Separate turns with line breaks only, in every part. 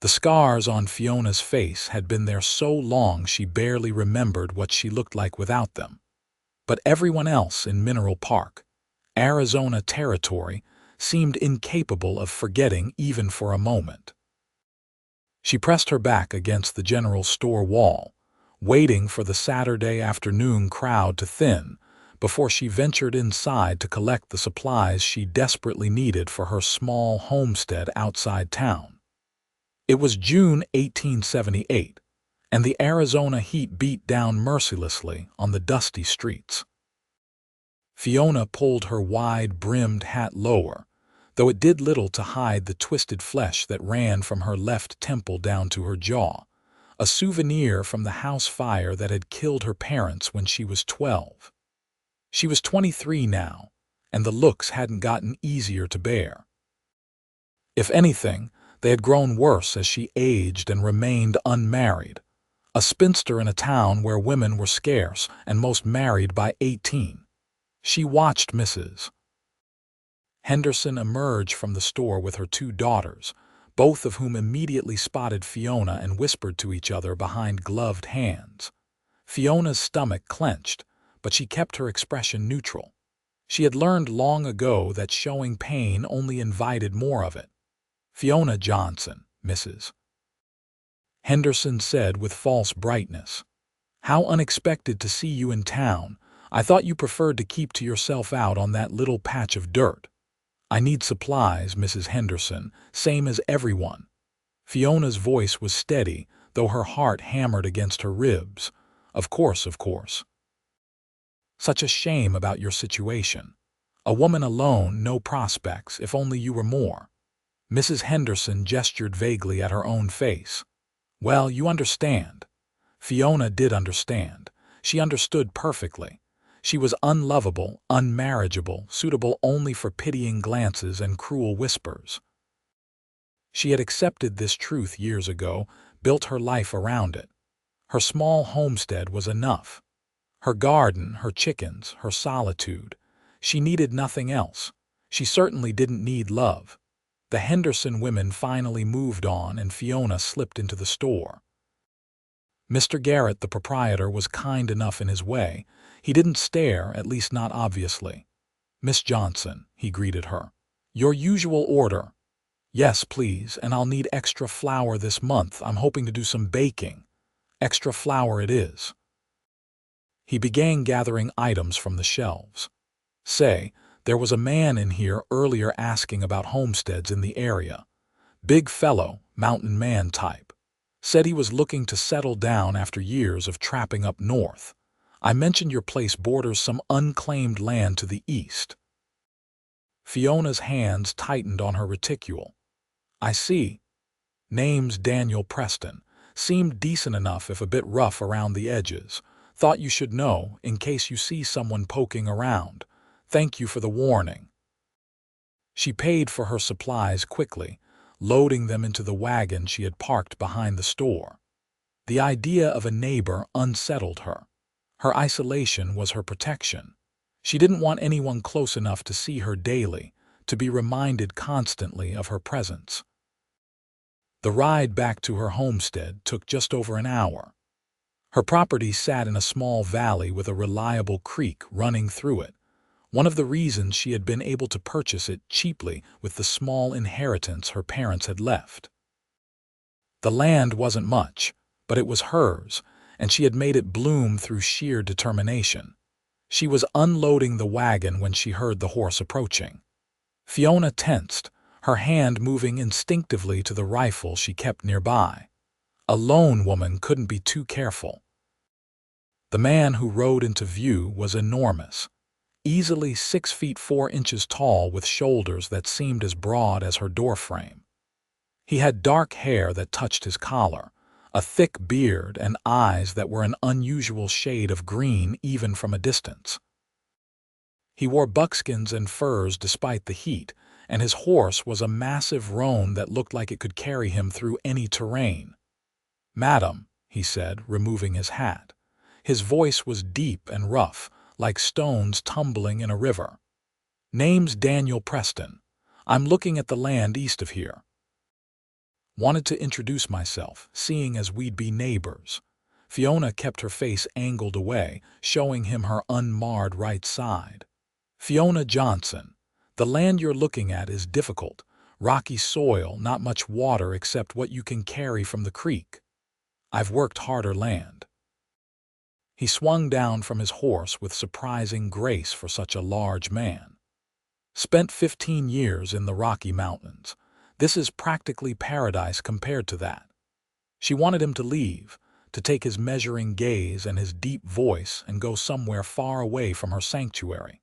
The scars on Fiona's face had been there so long she barely remembered what she looked like without them. But everyone else in Mineral Park, Arizona territory, seemed incapable of forgetting even for a moment. She pressed her back against the general store wall, waiting for the Saturday afternoon crowd to thin before she ventured inside to collect the supplies she desperately needed for her small homestead outside town. It was June 1878, and the Arizona heat beat down mercilessly on the dusty streets. Fiona pulled her wide-brimmed hat lower, though it did little to hide the twisted flesh that ran from her left temple down to her jaw, a souvenir from the house fire that had killed her parents when she was 12. She was 23 now, and the looks hadn't gotten easier to bear. If anything, they had grown worse as she aged and remained unmarried, a spinster in a town where women were scarce and most married by 18. She watched Mrs. Henderson emerge from the store with her 2 daughters, both of whom immediately spotted Fiona and whispered to each other behind gloved hands. Fiona's stomach clenched, but she kept her expression neutral. She had learned long ago that showing pain only invited more of it. "Fiona Johnson, Mrs. Henderson said with false brightness. "How unexpected to see you in town. I thought you preferred to keep to yourself out on that little patch of dirt." "I need supplies, Mrs. Henderson, same as everyone." Fiona's voice was steady, though her heart hammered against her ribs. Of course, of course." "Such a shame about your situation. A woman alone, no prospects, if only you were more." Mrs. Henderson gestured vaguely at her own face. "Well, you understand." Fiona did understand. She understood perfectly. She was unlovable, unmarriageable, suitable only for pitying glances and cruel whispers. She had accepted this truth years ago, built her life around it. Her small homestead was enough. Her garden, her chickens, her solitude. She needed nothing else. She certainly didn't need love. The Henderson women finally moved on, and Fiona slipped into the store. Mr. Garrett, the proprietor, was kind enough in his way. He didn't stare, at least not obviously. "Miss Johnson," he greeted her. "Your usual order." "Yes, please, and I'll need extra flour this month. I'm hoping to do some baking." "Extra flour it is." He began gathering items from the shelves. "Say, there was a man in here earlier asking about homesteads in the area. Big fellow, mountain man type. Said he was looking to settle down after years of trapping up north. I mentioned your place borders some unclaimed land to the east." Fiona's hands tightened on her reticule. "I see. Name's Daniel Preston. Seemed decent enough if a bit rough around the edges. Thought you should know, in case you see someone poking around. Thank you for the warning." She paid for her supplies quickly, loading them into the wagon she had parked behind the store. The idea of a neighbor unsettled her. Her isolation was her protection. She didn't want anyone close enough to see her daily, to be reminded constantly of her presence. The ride back to her homestead took just over an hour. Her property sat in a small valley with a reliable creek running through it, one of the reasons she had been able to purchase it cheaply with the small inheritance her parents had left. The land wasn't much, but it was hers, and she had made it bloom through sheer determination. She was unloading the wagon when she heard the horse approaching. Fiona tensed, her hand moving instinctively to the rifle she kept nearby. A lone woman couldn't be too careful. The man who rode into view was enormous, easily 6 feet 4 inches tall with shoulders that seemed as broad as her doorframe. He had dark hair that touched his collar, a thick beard, and eyes that were an unusual shade of green even from a distance. He wore buckskins and furs despite the heat, and his horse was a massive roan that looked like it could carry him through any terrain. "Madam," he said, removing his hat. His voice was deep and rough, like stones tumbling in a river. "Name's Daniel Preston. I'm looking at the land east of here." Wanted to introduce myself, seeing as we'd be neighbors. Fiona kept her face angled away, showing him her unmarred right side. Fiona Johnson. The land you're looking at is difficult. Rocky soil, not much water except what you can carry from the creek. I've worked harder land. He swung down from his horse with surprising grace for such a large man. Spent 15 years in the Rocky Mountains. This is practically paradise compared to that. She wanted him to leave, to take his measuring gaze and his deep voice and go somewhere far away from her sanctuary.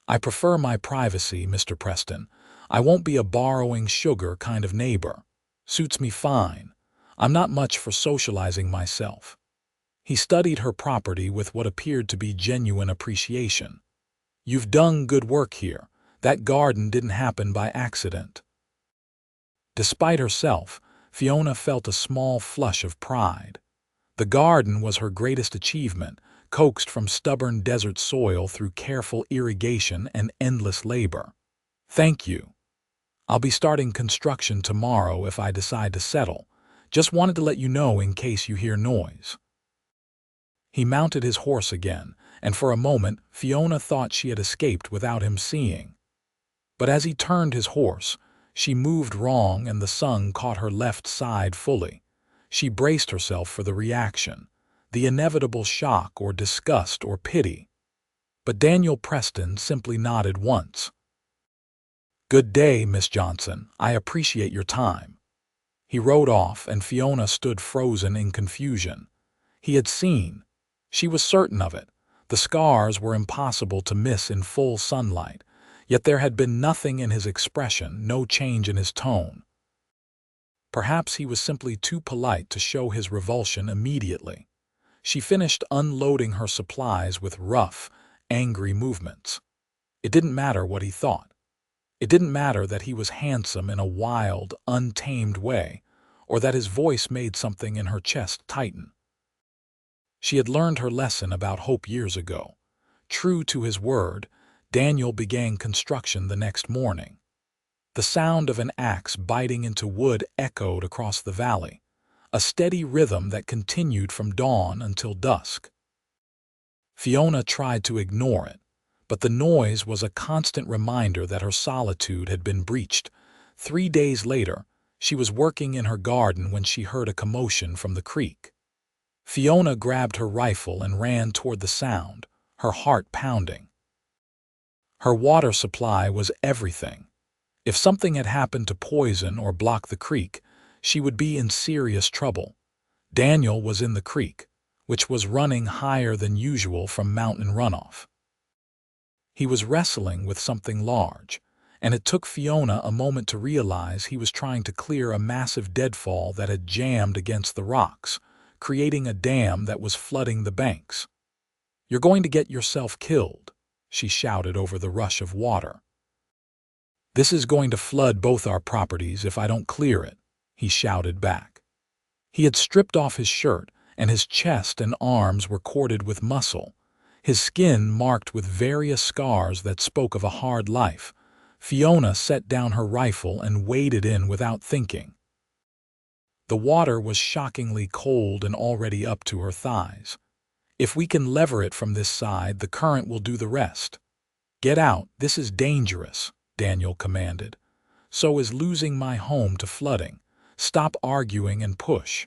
I prefer my privacy, Mr. Preston. I won't be a borrowing sugar kind of neighbor. Suits me fine. I'm not much for socializing myself. He studied her property with what appeared to be genuine appreciation. You've done good work here. That garden didn't happen by accident. Despite herself, Fiona felt a small flush of pride. The garden was her greatest achievement, coaxed from stubborn desert soil through careful irrigation and endless labor. Thank you. I'll be starting construction tomorrow if I decide to settle. Just wanted to let you know in case you hear noise. He mounted his horse again, and for a moment Fiona thought she had escaped without him seeing. But as he turned his horse, she moved wrong and the sun caught her left side fully. She braced herself for the reaction, the inevitable shock or disgust or pity. But Daniel Preston simply nodded once. Good day, Miss Johnson. I appreciate your time. He rode off and Fiona stood frozen in confusion. He had seen. She was certain of it. The scars were impossible to miss in full sunlight, yet there had been nothing in his expression, no change in his tone. Perhaps he was simply too polite to show his revulsion immediately. She finished unloading her supplies with rough, angry movements. It didn't matter what he thought. It didn't matter that he was handsome in a wild, untamed way, or that his voice made something in her chest tighten. She had learned her lesson about hope years ago. True to his word, Daniel began construction the next morning. The sound of an axe biting into wood echoed across the valley, a steady rhythm that continued from dawn until dusk. Fiona tried to ignore it, but the noise was a constant reminder that her solitude had been breached. 3 days later, she was working in her garden when she heard a commotion from the creek. Fiona grabbed her rifle and ran toward the sound, her heart pounding. Her water supply was everything. If something had happened to poison or block the creek, she would be in serious trouble. Daniel was in the creek, which was running higher than usual from mountain runoff. He was wrestling with something large, and it took Fiona a moment to realize he was trying to clear a massive deadfall that had jammed against the rocks, creating a dam that was flooding the banks. "You're going to get yourself killed," she shouted over the rush of water. "This is going to flood both our properties if I don't clear it," he shouted back. He had stripped off his shirt, and his chest and arms were corded with muscle, his skin marked with various scars that spoke of a hard life. Fiona set down her rifle and waded in without thinking. The water was shockingly cold and already up to her thighs. "If we can lever it from this side, the current will do the rest." "Get out, this is dangerous," Daniel commanded. "So is losing my home to flooding. Stop arguing and push."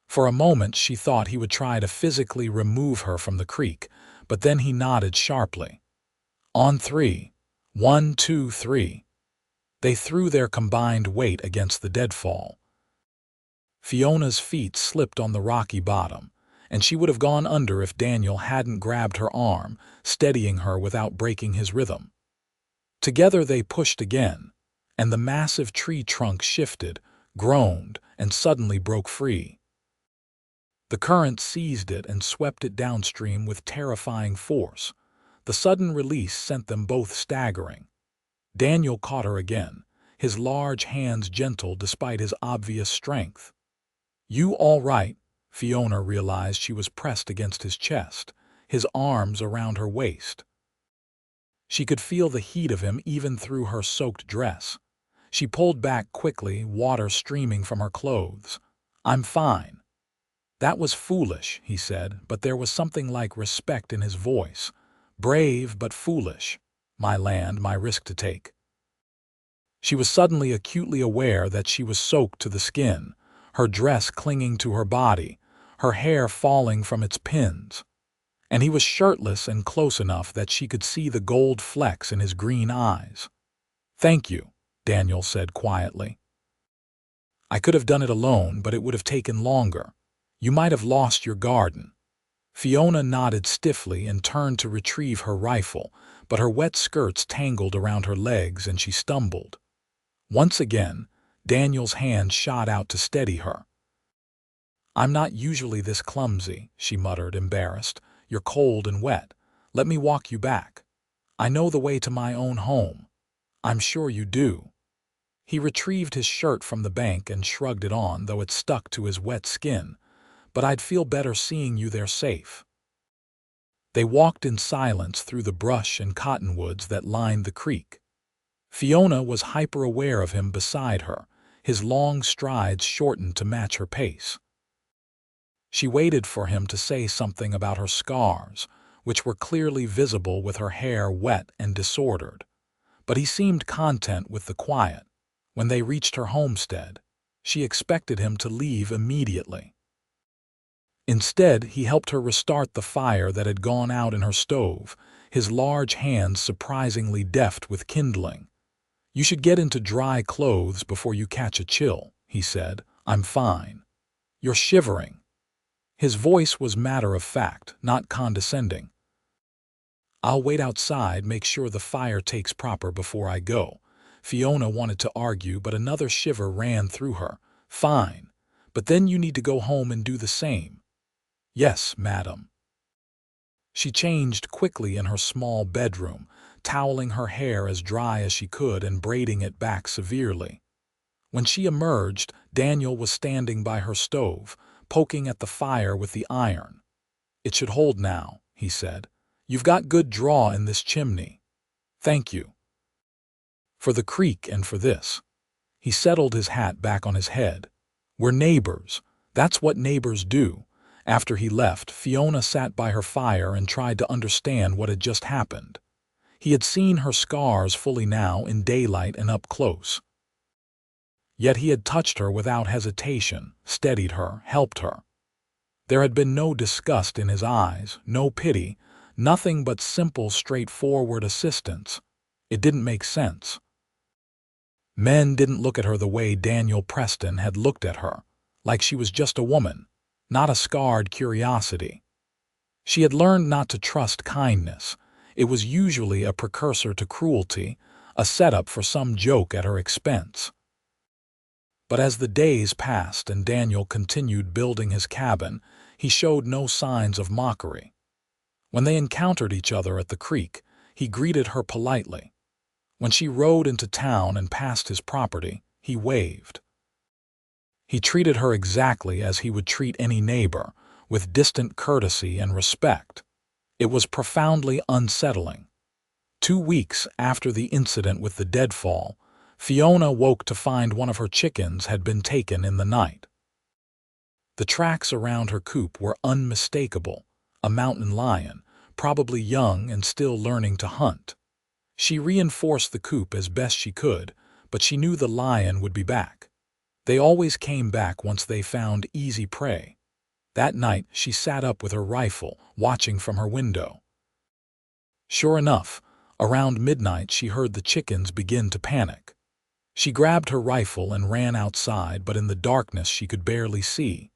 For a moment she thought he would try to physically remove her from the creek, but then he nodded sharply. "On 3. 1, 2, 3. They threw their combined weight against the deadfall. Fiona's feet slipped on the rocky bottom, and she would have gone under if Daniel hadn't grabbed her arm, steadying her without breaking his rhythm. Together they pushed again, and the massive tree trunk shifted, groaned, and suddenly broke free. The current seized it and swept it downstream with terrifying force. The sudden release sent them both staggering. Daniel caught her again, his large hands gentle despite his obvious strength. "You all right?" Fiona realized she was pressed against his chest, his arms around her waist. She could feel the heat of him even through her soaked dress. She pulled back quickly, water streaming from her clothes. "I'm fine." "That was foolish," he said, but there was something like respect in his voice. "Brave, but foolish. My land, my risk to take." She was suddenly acutely aware that she was soaked to the skin, her dress clinging to her body, her hair falling from its pins. And he was shirtless and close enough that she could see the gold flecks in his green eyes. "Thank you," Daniel said quietly. "I could have done it alone, but it would have taken longer. You might have lost your garden." Fiona nodded stiffly and turned to retrieve her rifle, but her wet skirts tangled around her legs and she stumbled. Once again, Daniel's hand shot out to steady her. "I'm not usually this clumsy," she muttered, embarrassed. "You're cold and wet. Let me walk you back. I know the way to my own home." "I'm sure you do." He retrieved his shirt from the bank and shrugged it on, though it stuck to his wet skin. "But I'd feel better seeing you there safe." They walked in silence through the brush and cottonwoods that lined the creek. Fiona was hyper-aware of him beside her, his long strides shortened to match her pace. She waited for him to say something about her scars, which were clearly visible with her hair wet and disordered. But he seemed content with the quiet. When they reached her homestead, she expected him to leave immediately. Instead, he helped her restart the fire that had gone out in her stove, his large hands surprisingly deft with kindling. "You should get into dry clothes before you catch a chill," he said. "I'm fine." "You're shivering." His voice was matter-of-fact, not condescending. "I'll wait outside, make sure the fire takes proper before I go." Fiona wanted to argue, but another shiver ran through her. "Fine, but then you need to go home and do the same." "Yes, madam." She changed quickly in her small bedroom, toweling her hair as dry as she could and braiding it back severely. When she emerged, Daniel was standing by her stove, poking at the fire with the iron. "It should hold now," he said. "You've got good draw in this chimney." "Thank you." "For the creek and for this." He settled his hat back on his head. "We're neighbors. That's what neighbors do." After he left, Fiona sat by her fire and tried to understand what had just happened. He had seen her scars fully now in daylight and up close. Yet he had touched her without hesitation, steadied her, helped her. There had been no disgust in his eyes, no pity, nothing but simple, straightforward assistance. It didn't make sense. Men didn't look at her the way Daniel Preston had looked at her, like she was just a woman, not a scarred curiosity. She had learned not to trust kindness. It was usually a precursor to cruelty, a setup for some joke at her expense. But as the days passed and Daniel continued building his cabin, he showed no signs of mockery. When they encountered each other at the creek, he greeted her politely. When she rode into town and passed his property, he waved. He treated her exactly as he would treat any neighbor, with distant courtesy and respect. It was profoundly unsettling. 2 weeks after the incident with the deadfall, Fiona woke to find one of her chickens had been taken in the night. The tracks around her coop were unmistakable, a mountain lion, probably young and still learning to hunt. She reinforced the coop as best she could, but she knew the lion would be back. They always came back once they found easy prey. That night she sat up with her rifle, watching from her window. Sure enough, around midnight she heard the chickens begin to panic. She grabbed her rifle and ran outside, but in the darkness she could barely see.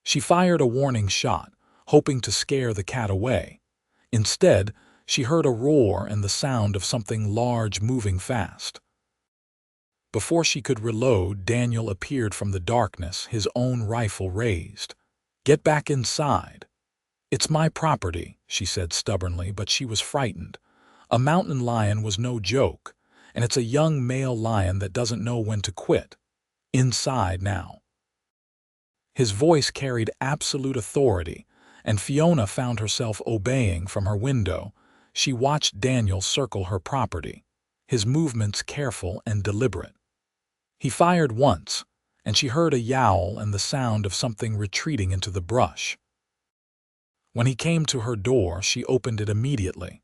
She fired a warning shot, hoping to scare the cat away. Instead, she heard a roar and the sound of something large moving fast. Before she could reload, Daniel appeared from the darkness, his own rifle raised. "Get back inside." "It's my property," she said stubbornly, but she was frightened. A mountain lion was no joke, and it's a young male lion that doesn't know when to quit. "Inside now." His voice carried absolute authority, and Fiona found herself obeying from her window. She watched Daniel circle her property, his movements careful and deliberate. He fired once, and she heard a yowl and the sound of something retreating into the brush. When he came to her door, she opened it immediately.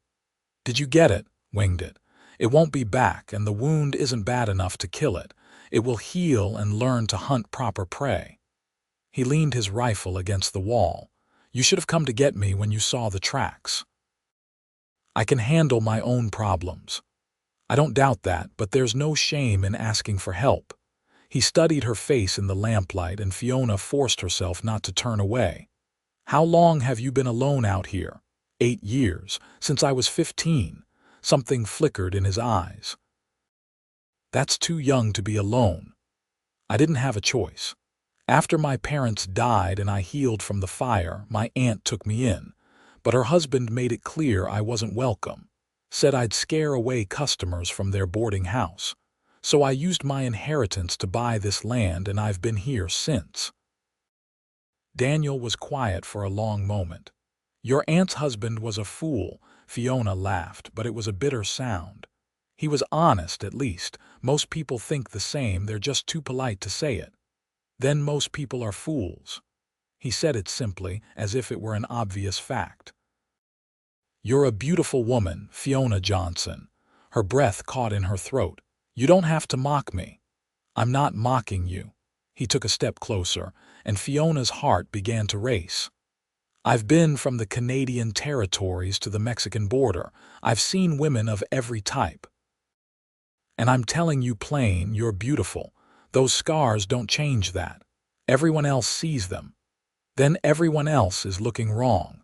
"Did you get it?" Winged it. "It won't be back, and the wound isn't bad enough to kill it. It will heal and learn to hunt proper prey." He leaned his rifle against the wall. "You should have come to get me when you saw the tracks. I can handle my own problems." "I don't doubt that, but there's no shame in asking for help." He studied her face in the lamplight, and Fiona forced herself not to turn away. "How long have you been alone out here?" 8 years, since I was 15. Something flickered in his eyes. "That's too young to be alone." "I didn't have a choice. After my parents died and I healed from the fire, my aunt took me in. But her husband made it clear I wasn't welcome. Said I'd scare away customers from their boarding house. So I used my inheritance to buy this land, and I've been here since." Daniel was quiet for a long moment. "Your aunt's husband was a fool," Fiona laughed, but it was a bitter sound. "He was honest, at least. Most people think the same, they're just too polite to say it. Then most people are fools." He said it simply, as if it were an obvious fact. "You're a beautiful woman, Fiona Johnson." Her breath caught in her throat. "You don't have to mock me." "I'm not mocking you." He took a step closer, and Fiona's heart began to race. "I've been from the Canadian territories to the Mexican border. I've seen women of every type. And I'm telling you plain, you're beautiful. Those scars don't change that. Everyone else sees them. Then everyone else is looking wrong."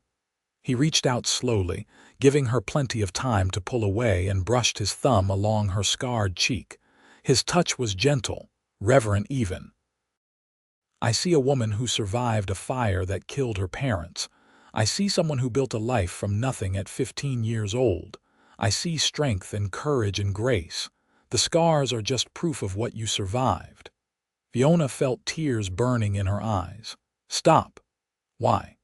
He reached out slowly, giving her plenty of time to pull away, and brushed his thumb along her scarred cheek. His touch was gentle, reverent even. "I see a woman who survived a fire that killed her parents. I see someone who built a life from nothing at 15 years old. I see strength and courage and grace. The scars are just proof of what you survived." Fiona felt tears burning in her eyes. "Stop." "Why?"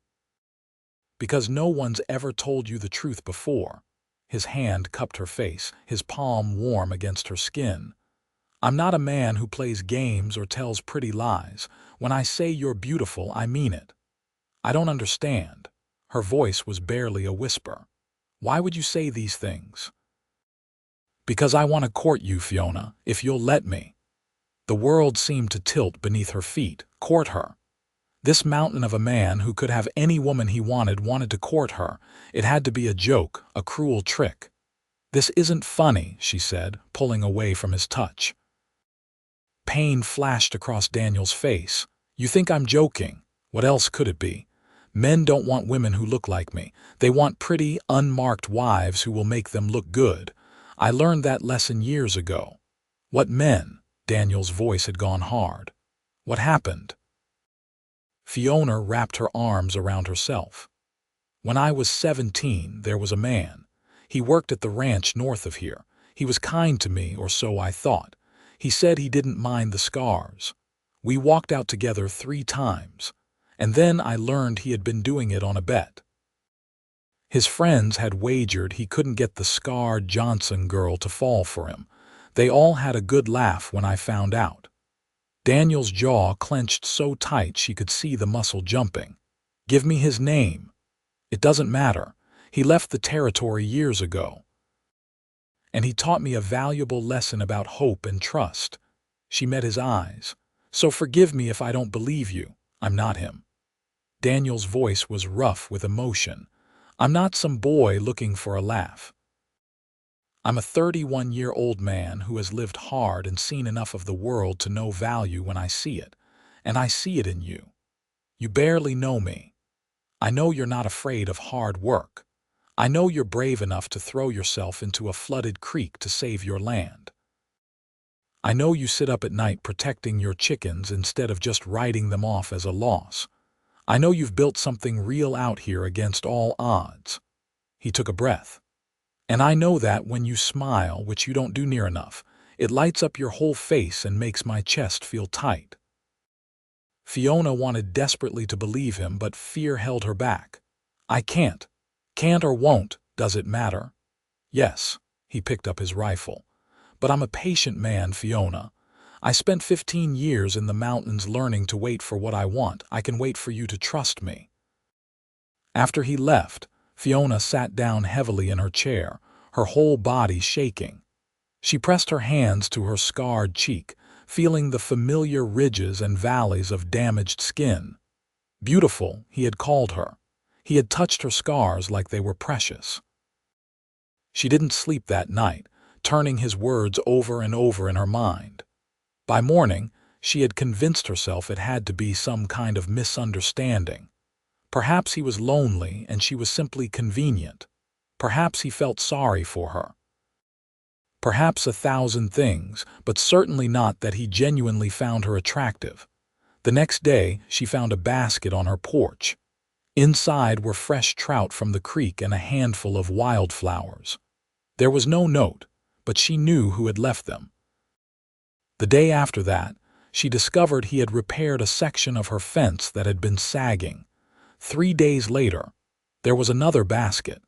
"Because no one's ever told you the truth before." His hand cupped her face, his palm warm against her skin. "I'm not a man who plays games or tells pretty lies. When I say you're beautiful, I mean it." "I don't understand." Her voice was barely a whisper. "Why would you say these things?" "Because I want to court you, Fiona, if you'll let me." The world seemed to tilt beneath her feet. Court her? This mountain of a man who could have any woman he wanted to court her. It had to be a joke, a cruel trick. "This isn't funny," she said, pulling away from his touch. Pain flashed across Daniel's face. "You think I'm joking? What else could it be? Men don't want women who look like me. They want pretty, unmarked wives who will make them look good. I learned that lesson years ago." "What men?" Daniel's voice had gone hard. "What happened?" Fiona wrapped her arms around herself. "When I was 17, there was a man. He worked at the ranch north of here. He was kind to me, or so I thought. He said he didn't mind the scars. We walked out together 3 times. And then I learned he had been doing it on a bet. His friends had wagered he couldn't get the scarred Johnson girl to fall for him. They all had a good laugh when I found out." Daniel's jaw clenched so tight she could see the muscle jumping. "Give me his name." "It doesn't matter. He left the territory years ago. And he taught me a valuable lesson about hope and trust." She met his eyes. "So forgive me if I don't believe you. I'm not him." Daniel's voice was rough with emotion. "I'm not some boy looking for a laugh. I'm a 31-year-old man who has lived hard and seen enough of the world to know value when I see it. And I see it in you. You barely know me. I know you're not afraid of hard work. I know you're brave enough to throw yourself into a flooded creek to save your land. I know you sit up at night protecting your chickens instead of just writing them off as a loss. I know you've built something real out here against all odds." He took a breath. "And I know that when you smile, which you don't do near enough, it lights up your whole face and makes my chest feel tight." Fiona wanted desperately to believe him, but fear held her back. "I can't. Can't or won't, does it matter?" "Yes." He picked up his rifle. "But I'm a patient man, Fiona. I spent 15 years in the mountains learning to wait for what I want. I can wait for you to trust me." After he left, Fiona sat down heavily in her chair, her whole body shaking. She pressed her hands to her scarred cheek, feeling the familiar ridges and valleys of damaged skin. Beautiful, he had called her. He had touched her scars like they were precious. She didn't sleep that night, turning his words over and over in her mind. By morning, she had convinced herself it had to be some kind of misunderstanding. Perhaps he was lonely and she was simply convenient. Perhaps he felt sorry for her. Perhaps 1,000 things, but certainly not that he genuinely found her attractive. The next day, she found a basket on her porch. Inside were fresh trout from the creek and a handful of wildflowers. There was no note, but she knew who had left them. The day after that, she discovered he had repaired a section of her fence that had been sagging. 3 days later, there was another basket.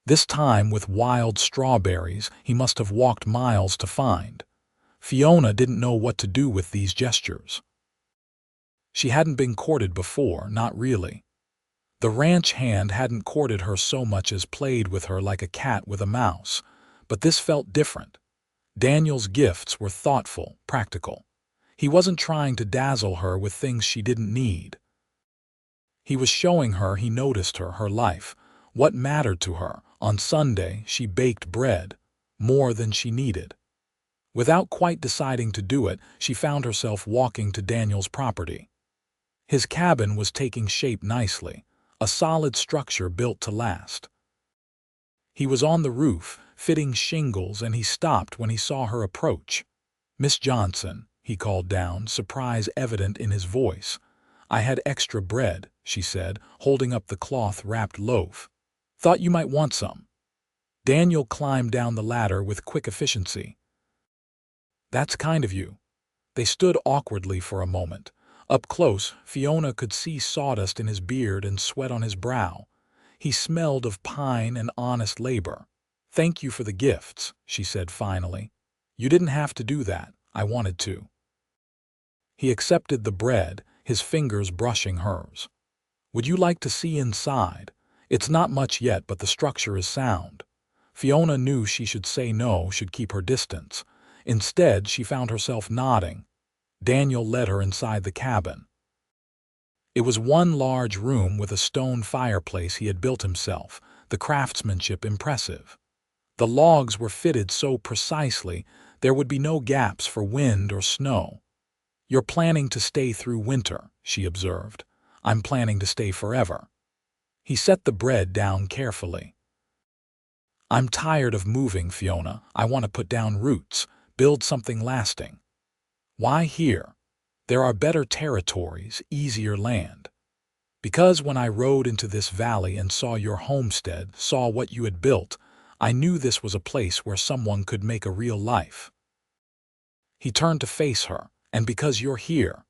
This time with wild strawberries he must have walked miles to find. Fiona didn't know what to do with these gestures. She hadn't been courted before, not really. The ranch hand hadn't courted her so much as played with her like a cat with a mouse, but this felt different. Daniel's gifts were thoughtful, practical. He wasn't trying to dazzle her with things she didn't need. He was showing her he noticed her, her life, what mattered to her. On Sunday, she baked bread, more than she needed. Without quite deciding to do it, she found herself walking to Daniel's property. His cabin was taking shape nicely, a solid structure built to last. He was on the roof, fitting shingles, and he stopped when he saw her approach. "Miss Johnson," he called down, surprise evident in his voice. "I had extra bread," she said, holding up the cloth-wrapped loaf. "Thought you might want some." Daniel climbed down the ladder with quick efficiency. "That's kind of you." They stood awkwardly for a moment. Up close, Fiona could see sawdust in his beard and sweat on his brow. He smelled of pine and honest labor. "Thank you for the gifts," she said finally. "You didn't have to do that. I wanted to." He accepted the bread, his fingers brushing hers. "Would you like to see inside? It's not much yet, but the structure is sound." Fiona knew she should say no, should keep her distance. Instead, she found herself nodding. Daniel led her inside the cabin. It was one large room with a stone fireplace he had built himself, the craftsmanship impressive. The logs were fitted so precisely there would be no gaps for wind or snow. "You're planning to stay through winter," she observed. "I'm planning to stay forever." He set the bread down carefully. "I'm tired of moving, Fiona. I want to put down roots, build something lasting." "Why here? There are better territories, easier land." "Because when I rode into this valley and saw your homestead, saw what you had built, I knew this was a place where someone could make a real life." He turned to face her. "And because you're here.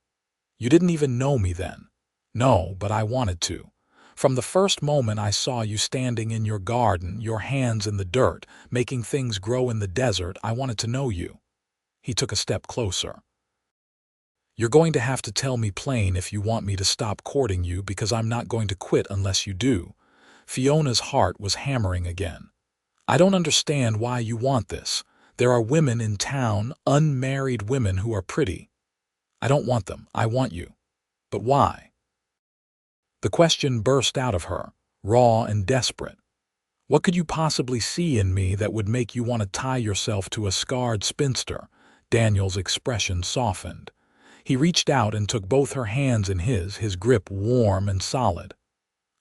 You didn't even know me then." "No, but I wanted to. From the first moment I saw you standing in your garden, your hands in the dirt, making things grow in the desert, I wanted to know you." He took a step closer. "You're going to have to tell me plain if you want me to stop courting you, because I'm not going to quit unless you do." Fiona's heart was hammering again. "I don't understand why you want this. There are women in town, unmarried women who are pretty." "I don't want them. I want you." "But why?" The question burst out of her, raw and desperate. "What could you possibly see in me that would make you want to tie yourself to a scarred spinster?" Daniel's expression softened. He reached out and took both her hands in his grip warm and solid.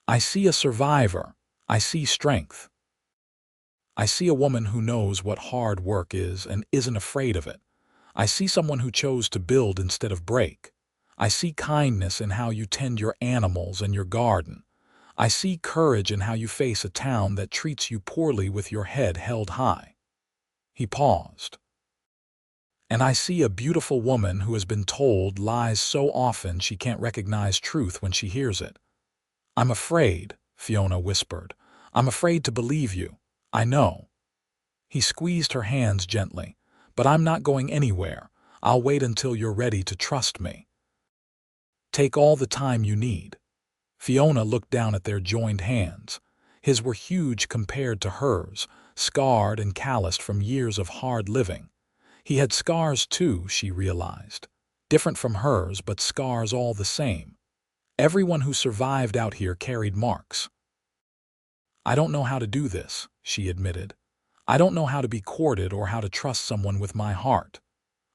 "I see a survivor. I see strength. I see a woman who knows what hard work is and isn't afraid of it. I see someone who chose to build instead of break. I see kindness in how you tend your animals and your garden. I see courage in how you face a town that treats you poorly with your head held high." He paused. "And I see a beautiful woman who has been told lies so often she can't recognize truth when she hears it." "I'm afraid," Fiona whispered. "I'm afraid to believe you. I know." He squeezed her hands gently. "But I'm not going anywhere. I'll wait until you're ready to trust me. Take all the time you need." Fiona looked down at their joined hands. His were huge compared to hers, scarred and calloused from years of hard living. He had scars too, she realized. Different from hers, but scars all the same. Everyone who survived out here carried marks. "I don't know how to do this," she admitted. "I don't know how to be courted or how to trust someone with my heart.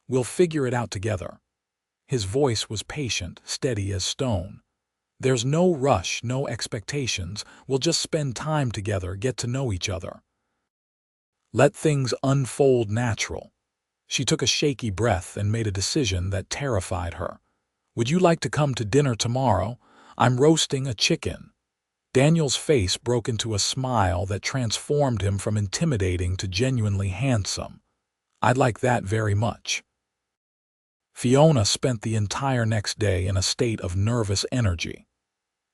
We'll figure it out together." His voice was patient, steady as stone. "There's no rush, no expectations. We'll just spend time together, get to know each other. Let things unfold natural." She took a shaky breath and made a decision that terrified her. "Would you like to come to dinner tomorrow? I'm roasting a chicken." Daniel's face broke into a smile that transformed him from intimidating to genuinely handsome. "I'd like that very much." Fiona spent the entire next day in a state of nervous energy.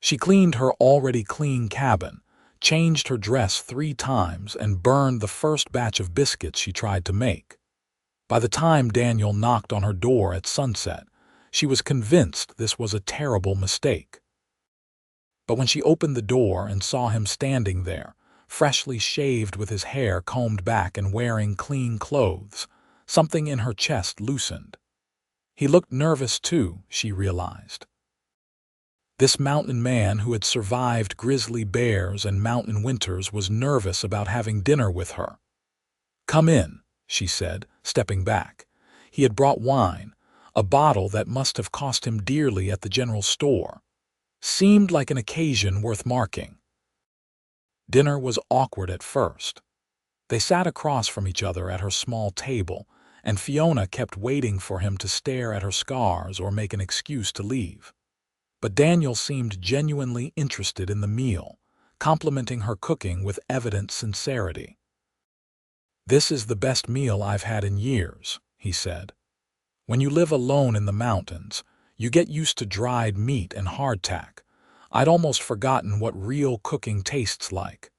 She cleaned her already clean cabin, changed her dress 3 times, and burned the first batch of biscuits she tried to make. By the time Daniel knocked on her door at sunset, she was convinced this was a terrible mistake. But when she opened the door and saw him standing there, freshly shaved with his hair combed back and wearing clean clothes, something in her chest loosened. He looked nervous too, she realized. This mountain man who had survived grizzly bears and mountain winters was nervous about having dinner with her. "Come in," she said, stepping back. He had brought wine, a bottle that must have cost him dearly at the general store. Seemed like an occasion worth marking. Dinner was awkward at first. They sat across from each other at her small table, and Fiona kept waiting for him to stare at her scars or make an excuse to leave. But Daniel seemed genuinely interested in the meal, complimenting her cooking with evident sincerity. "This is the best meal I've had in years," he said. "When you live alone in the mountains, you get used to dried meat and hardtack. I'd almost forgotten what real cooking tastes like."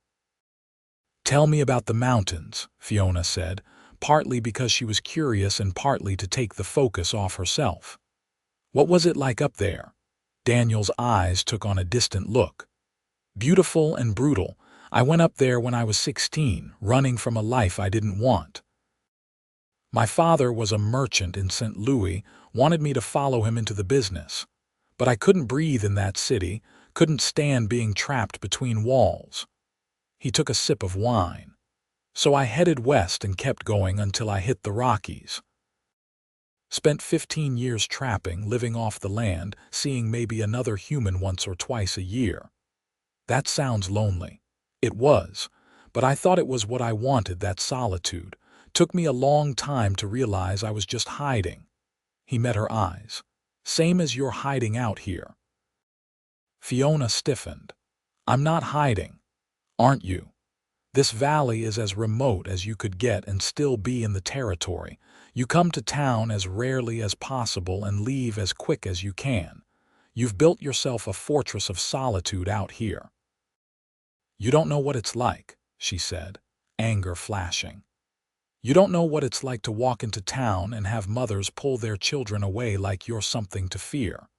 "Tell me about the mountains," Fiona said, partly because she was curious and partly to take the focus off herself. "What was it like up there?" Daniel's eyes took on a distant look. "Beautiful and brutal. I went up there when I was 16, running from a life I didn't want. My father was a merchant in St. Louis, wanted me to follow him into the business. But I couldn't breathe in that city, couldn't stand being trapped between walls." He took a sip of wine. "So I headed west and kept going until I hit the Rockies. Spent 15 years trapping, living off the land, seeing maybe another human once or twice a year." "That sounds lonely." "It was, but I thought it was what I wanted, that solitude. Took me a long time to realize I was just hiding." He met her eyes. "Same as you're hiding out here." Fiona stiffened. "I'm not hiding. Aren't you? This valley is as remote as you could get and still be in the territory. You come to town as rarely as possible and leave as quick as you can. You've built yourself a fortress of solitude out here." "You don't know what it's like," she said, anger flashing. "You don't know what it's like to walk into town and have mothers pull their children away like you're something to fear.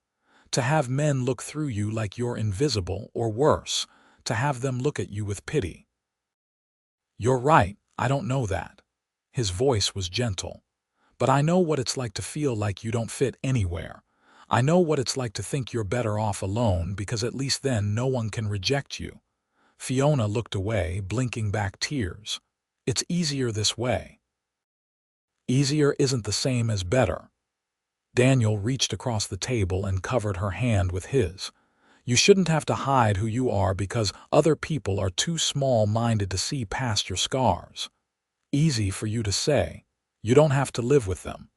To have men look through you like you're invisible, or worse, to have them look at you with pity." "You're right, I don't know that." His voice was gentle. "But I know what it's like to feel like you don't fit anywhere. I know what it's like to think you're better off alone, because at least then no one can reject you." Fiona looked away, blinking back tears. "It's easier this way." "Easier isn't the same as better." Daniel reached across the table and covered her hand with his. "You shouldn't have to hide who you are because other people are too small-minded to see past your scars. Easy for you to say. You don't have to live with them."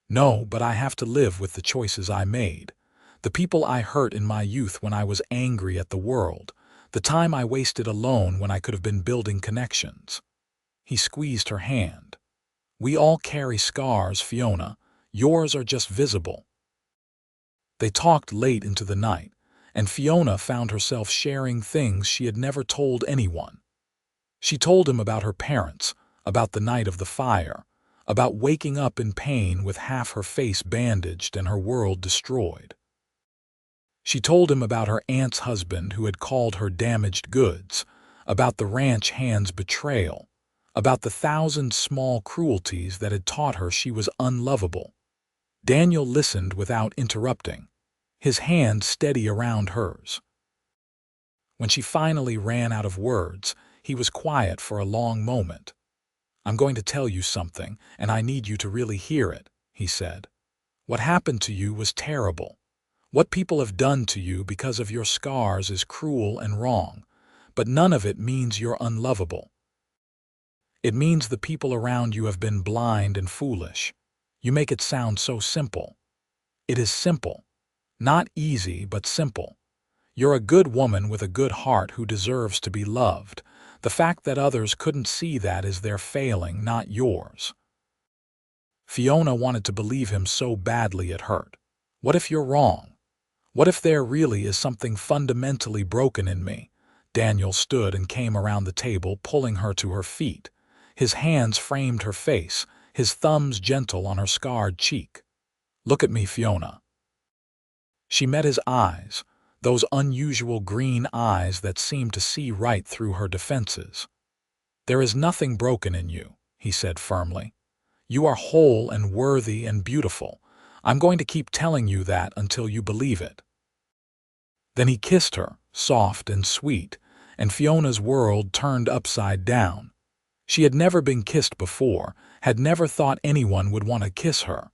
"No, but I have to live with the choices I made. The people I hurt in my youth when I was angry at the world. The time I wasted alone when I could have been building connections." He squeezed her hand. "We all carry scars, Fiona. Yours are just visible." They talked late into the night, and Fiona found herself sharing things she had never told anyone. She told him about her parents, about the night of the fire, about waking up in pain with half her face bandaged and her world destroyed. She told him about her aunt's husband who had called her damaged goods, about the ranch hand's betrayal, about the 1,000 small cruelties that had taught her she was unlovable. Daniel listened without interrupting, his hand steady around hers. When she finally ran out of words, he was quiet for a long moment. "I'm going to tell you something, and I need you to really hear it," he said. "What happened to you was terrible. What people have done to you because of your scars is cruel and wrong, but none of it means you're unlovable. It means the people around you have been blind and foolish. You make it sound so simple. It is simple. Not easy, but simple. You're a good woman with a good heart who deserves to be loved. The fact that others couldn't see that is their failing, not yours." Fiona wanted to believe him so badly it hurt. "What if you're wrong? What if there really is something fundamentally broken in me?" Daniel stood and came around the table, pulling her to her feet. His hands framed her face, his thumbs gentle on her scarred cheek. "Look at me, Fiona." She met his eyes, those unusual green eyes that seemed to see right through her defenses. "There is nothing broken in you," he said firmly. "You are whole and worthy and beautiful. I'm going to keep telling you that until you believe it." Then he kissed her, soft and sweet, and Fiona's world turned upside down. She had never been kissed before, had never thought anyone would want to kiss her.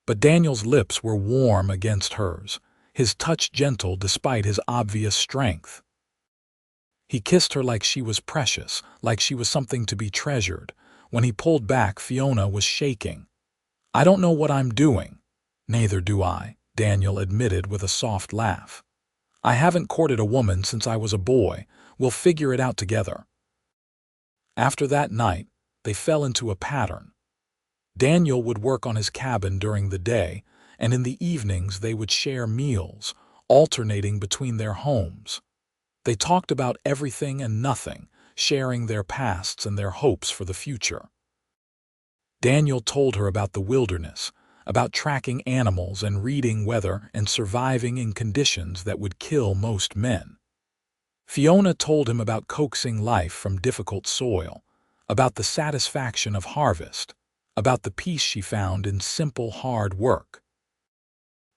But Daniel's lips were warm against hers, his touch gentle despite his obvious strength. He kissed her like she was precious, like she was something to be treasured. When he pulled back, Fiona was shaking. "I don't know what I'm doing." "Neither do I," Daniel admitted with a soft laugh. "I haven't courted a woman since I was a boy. We'll figure it out together." After that night, they fell into a pattern. Daniel would work on his cabin during the day, and in the evenings they would share meals, alternating between their homes. They talked about everything and nothing, sharing their pasts and their hopes for the future. Daniel told her about the wilderness, about tracking animals and reading weather and surviving in conditions that would kill most men. Fiona told him about coaxing life from difficult soil, about the satisfaction of harvest, about the peace she found in simple, hard work.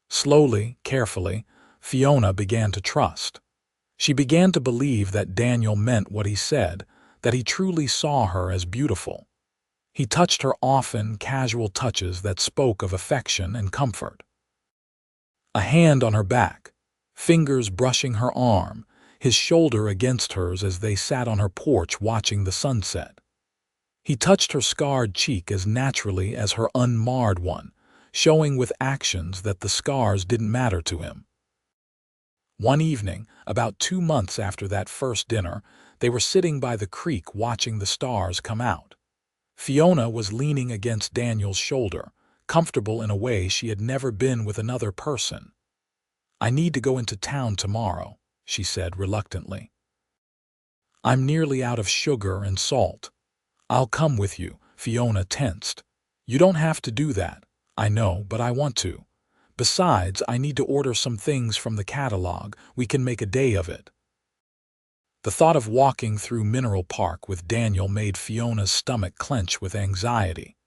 Slowly, carefully, Fiona began to trust. She began to believe that Daniel meant what he said, that he truly saw her as beautiful. He touched her often, casual touches that spoke of affection and comfort. A hand on her back, fingers brushing her arm, his shoulder against hers as they sat on her porch watching the sunset. He touched her scarred cheek as naturally as her unmarred one, showing with actions that the scars didn't matter to him. One evening, about 2 months after that first dinner, they were sitting by the creek watching the stars come out. Fiona was leaning against Daniel's shoulder, comfortable in a way she had never been with another person. "I need to go into town tomorrow," she said reluctantly. "I'm nearly out of sugar and salt." "I'll come with you," Fiona tensed. "You don't have to do that." "I know, but I want to. Besides, I need to order some things from the catalog. We can make a day of it." The thought of walking through Mineral Park with Daniel made Fiona's stomach clench with anxiety.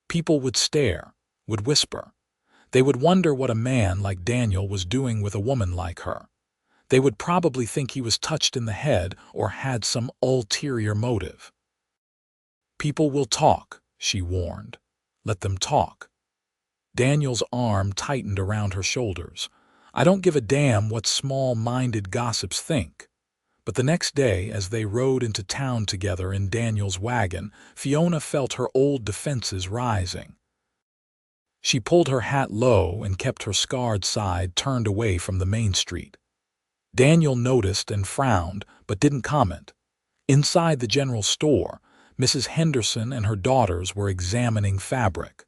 People would stare, would whisper. They would wonder what a man like Daniel was doing with a woman like her. They would probably think he was touched in the head or had some ulterior motive. "People will talk," she warned. "Let them talk." Daniel's arm tightened around her shoulders. "I don't give a damn what small-minded gossips think." But the next day, as they rode into town together in Daniel's wagon, Fiona felt her old defenses rising. She pulled her hat low and kept her scarred side turned away from the main street. Daniel noticed and frowned, but didn't comment. Inside the general store, Mrs. Henderson and her daughters were examining fabric.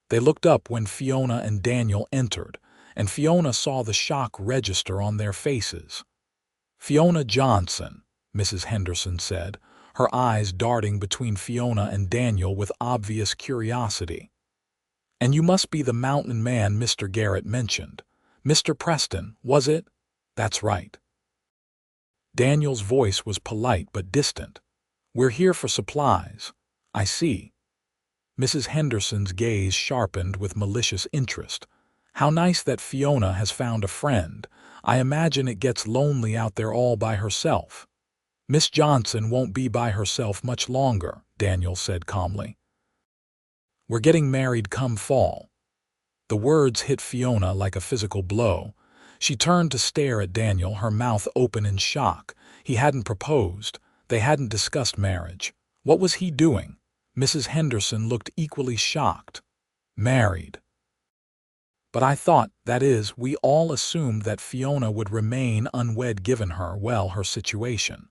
They looked up when Fiona and Daniel entered, and Fiona saw the shock register on their faces. "Fiona Johnson," Mrs. Henderson said, her eyes darting between Fiona and Daniel with obvious curiosity. "And you must be the mountain man Mr. Garrett mentioned. Mr. Preston, was it?" "That's right." Daniel's voice was polite but distant. "We're here for supplies." "I see." Mrs. Henderson's gaze sharpened with malicious interest. "How nice that Fiona has found a friend. I imagine it gets lonely out there all by herself." "Miss Johnson won't be by herself much longer," Daniel said calmly. "We're getting married come fall." The words hit Fiona like a physical blow. She turned to stare at Daniel, her mouth open in shock. He hadn't proposed. They hadn't discussed marriage. What was he doing? Mrs. Henderson looked equally shocked. "Married." "But I thought, that is, we all assumed that Fiona would remain unwed given her, well, her situation."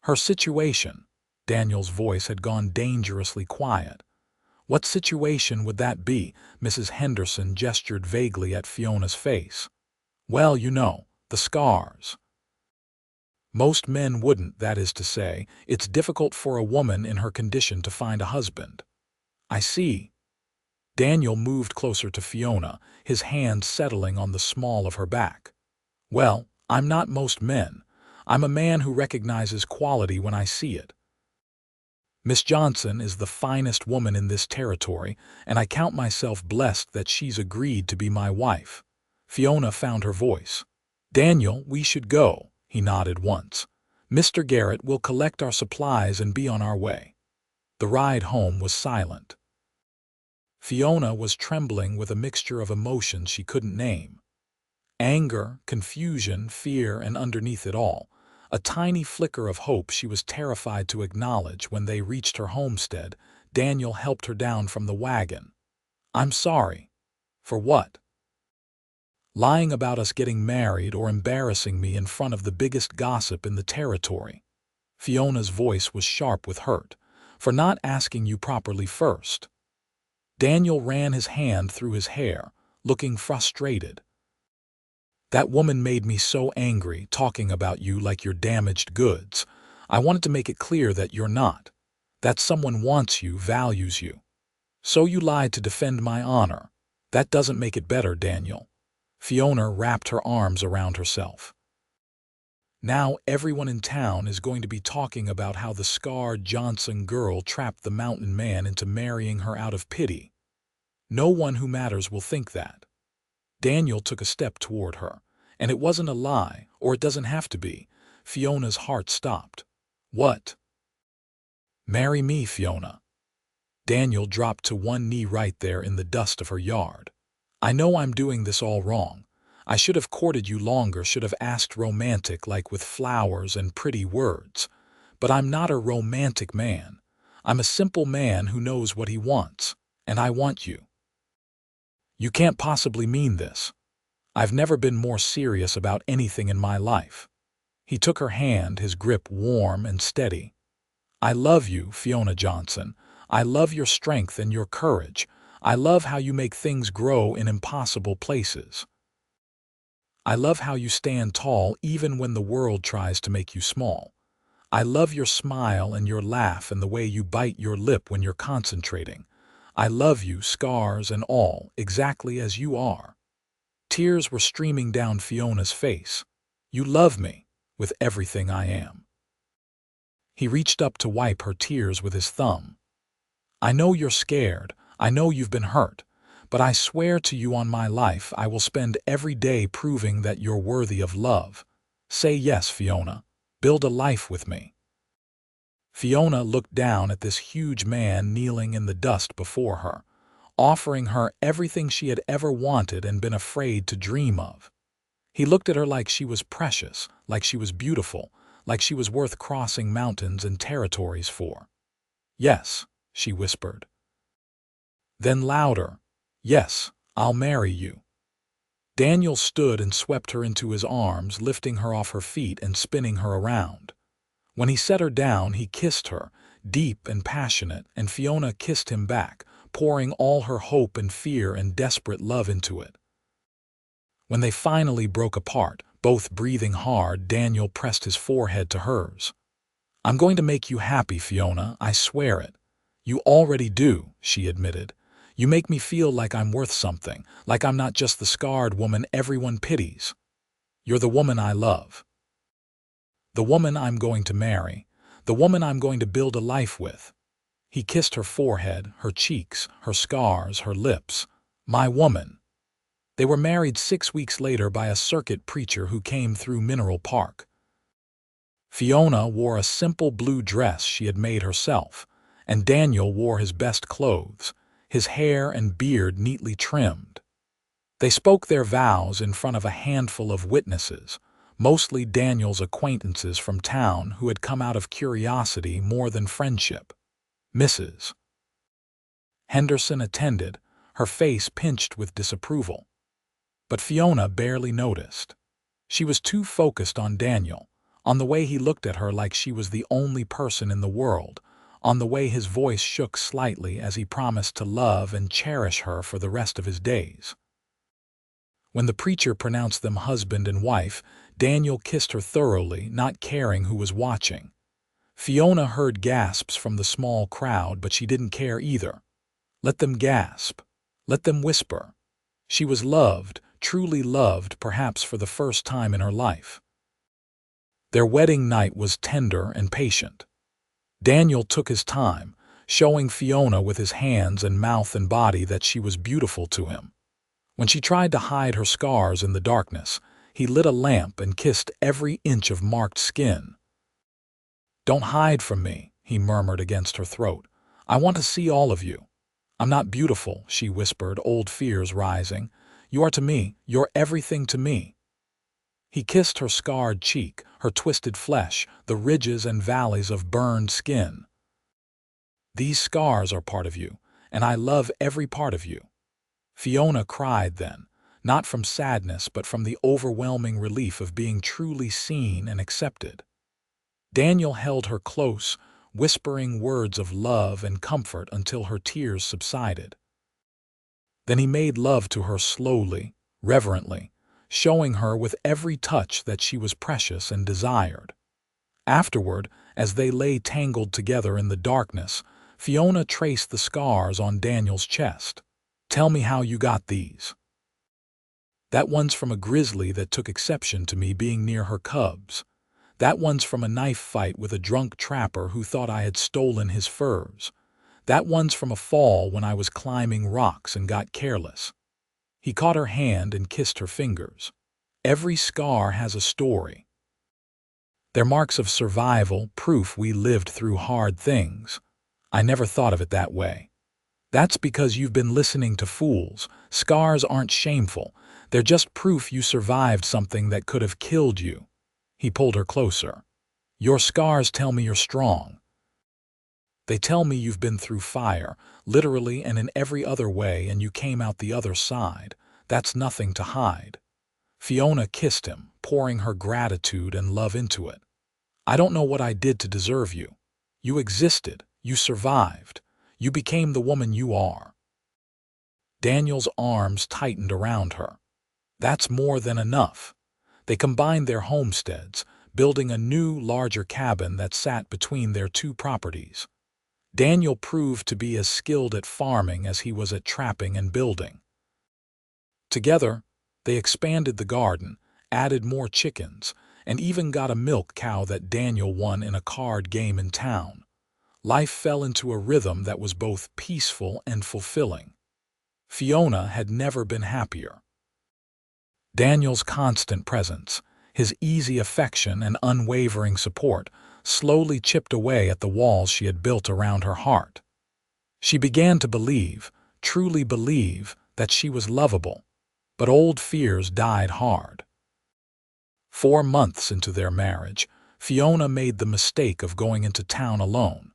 "Her situation?" Daniel's voice had gone dangerously quiet. "What situation would that be?" Mrs. Henderson gestured vaguely at Fiona's face. "Well, you know, the scars." "Most men wouldn't, that is to say. It's difficult for a woman in her condition to find a husband." "I see." Daniel moved closer to Fiona, his hand settling on the small of her back. "Well, I'm not most men. I'm a man who recognizes quality when I see it. Miss Johnson is the finest woman in this territory, and I count myself blessed that she's agreed to be my wife." Fiona found her voice. "Daniel, we should go," he nodded once. "Mr. Garrett will collect our supplies and be on our way." The ride home was silent. Fiona was trembling with a mixture of emotions she couldn't name. Anger, confusion, fear, and underneath it all, a tiny flicker of hope she was terrified to acknowledge. When they reached her homestead, Daniel helped her down from the wagon. "I'm sorry." "For what?" "Lying about us getting married or embarrassing me in front of the biggest gossip in the territory." Fiona's voice was sharp with hurt. "For not asking you properly first." Daniel ran his hand through his hair, looking frustrated. "That woman made me so angry, talking about you like you're damaged goods. I wanted to make it clear that you're not. That someone wants you, values you. So you lied to defend my honor. That doesn't make it better, Daniel." Fiona wrapped her arms around herself. "Now everyone in town is going to be talking about how the scarred Johnson girl trapped the mountain man into marrying her out of pity. No one who matters will think that." Daniel took a step toward her. "And it wasn't a lie, or it doesn't have to be." Fiona's heart stopped. "What?" "Marry me, Fiona." Daniel dropped to one knee right there in the dust of her yard. "I know I'm doing this all wrong. I should have courted you longer, should have asked romantic, like with flowers and pretty words. But I'm not a romantic man. I'm a simple man who knows what he wants, and I want you." "You can't possibly mean this." "I've never been more serious about anything in my life." He took her hand, his grip warm and steady. "I love you, Fiona Johnson. I love your strength and your courage. I love how you make things grow in impossible places. I love how you stand tall even when the world tries to make you small. I love your smile and your laugh and the way you bite your lip when you're concentrating. I love you, scars and all, exactly as you are." Tears were streaming down Fiona's face. "You love me, with everything I am." He reached up to wipe her tears with his thumb. "I know you're scared. I know you've been hurt. But I swear to you on my life I will spend every day proving that you're worthy of love. Say yes, Fiona. Build a life with me." Fiona looked down at this huge man kneeling in the dust before her, offering her everything she had ever wanted and been afraid to dream of. He looked at her like she was precious, like she was beautiful, like she was worth crossing mountains and territories for. "Yes," she whispered. Then louder, "Yes, I'll marry you." Daniel stood and swept her into his arms, lifting her off her feet and spinning her around. When he set her down, he kissed her, deep and passionate, and Fiona kissed him back, pouring all her hope and fear and desperate love into it. When they finally broke apart, both breathing hard, Daniel pressed his forehead to hers. I'm going to make you happy, Fiona, I swear it. You already do, she admitted. You make me feel like I'm worth something, like I'm not just the scarred woman everyone pities. You're the woman I love. The woman I'm going to marry. The woman I'm going to build a life with. He kissed her forehead, her cheeks, her scars, her lips. My woman. They were married 6 weeks later by a circuit preacher who came through Mineral Park. Fiona wore a simple blue dress she had made herself, and Daniel wore his best clothes, his hair and beard neatly trimmed. They spoke their vows in front of a handful of witnesses, mostly Daniel's acquaintances from town who had come out of curiosity more than friendship. Mrs. Henderson attended, her face pinched with disapproval. But Fiona barely noticed. She was too focused on Daniel, on the way he looked at her like she was the only person in the world, on the way his voice shook slightly as he promised to love and cherish her for the rest of his days. When the preacher pronounced them husband and wife, Daniel kissed her thoroughly, not caring who was watching. Fiona heard gasps from the small crowd, but she didn't care either. Let them gasp. Let them whisper. She was loved, truly loved, perhaps for the first time in her life. Their wedding night was tender and patient. Daniel took his time, showing Fiona with his hands and mouth and body that she was beautiful to him. When she tried to hide her scars in the darkness, he lit a lamp and kissed every inch of marked skin. "Don't hide from me," he murmured against her throat. "I want to see all of you." "I'm not beautiful," she whispered, old fears rising. "You are to me, you're everything to me." He kissed her scarred cheek, her twisted flesh, the ridges and valleys of burned skin. "These scars are part of you, and I love every part of you." Fiona cried then, not from sadness but from the overwhelming relief of being truly seen and accepted. Daniel held her close, whispering words of love and comfort until her tears subsided. Then he made love to her slowly, reverently, showing her with every touch that she was precious and desired. Afterward, as they lay tangled together in the darkness, Fiona traced the scars on Daniel's chest. "Tell me how you got these." "That one's from a grizzly that took exception to me being near her cubs. That one's from a knife fight with a drunk trapper who thought I had stolen his furs. That one's from a fall when I was climbing rocks and got careless." He caught her hand and kissed her fingers. "Every scar has a story. They're marks of survival, proof we lived through hard things." "I never thought of it that way." "That's because you've been listening to fools. Scars aren't shameful. They're just proof you survived something that could have killed you." He pulled her closer. "Your scars tell me you're strong. They tell me you've been through fire, literally and in every other way, and you came out the other side. That's nothing to hide." Fiona kissed him, pouring her gratitude and love into it. "I don't know what I did to deserve you. You existed. You survived. You became the woman you are." Daniel's arms tightened around her. "That's more than enough." They combined their homesteads, building a new, larger cabin that sat between their two properties. Daniel proved to be as skilled at farming as he was at trapping and building. Together, they expanded the garden, added more chickens, and even got a milk cow that Daniel won in a card game in town. Life fell into a rhythm that was both peaceful and fulfilling. Fiona had never been happier. Daniel's constant presence, his easy affection and unwavering support, slowly chipped away at the walls she had built around her heart. She began to believe, truly believe, that she was lovable, but old fears died hard. 4 months into their marriage, Fiona made the mistake of going into town alone.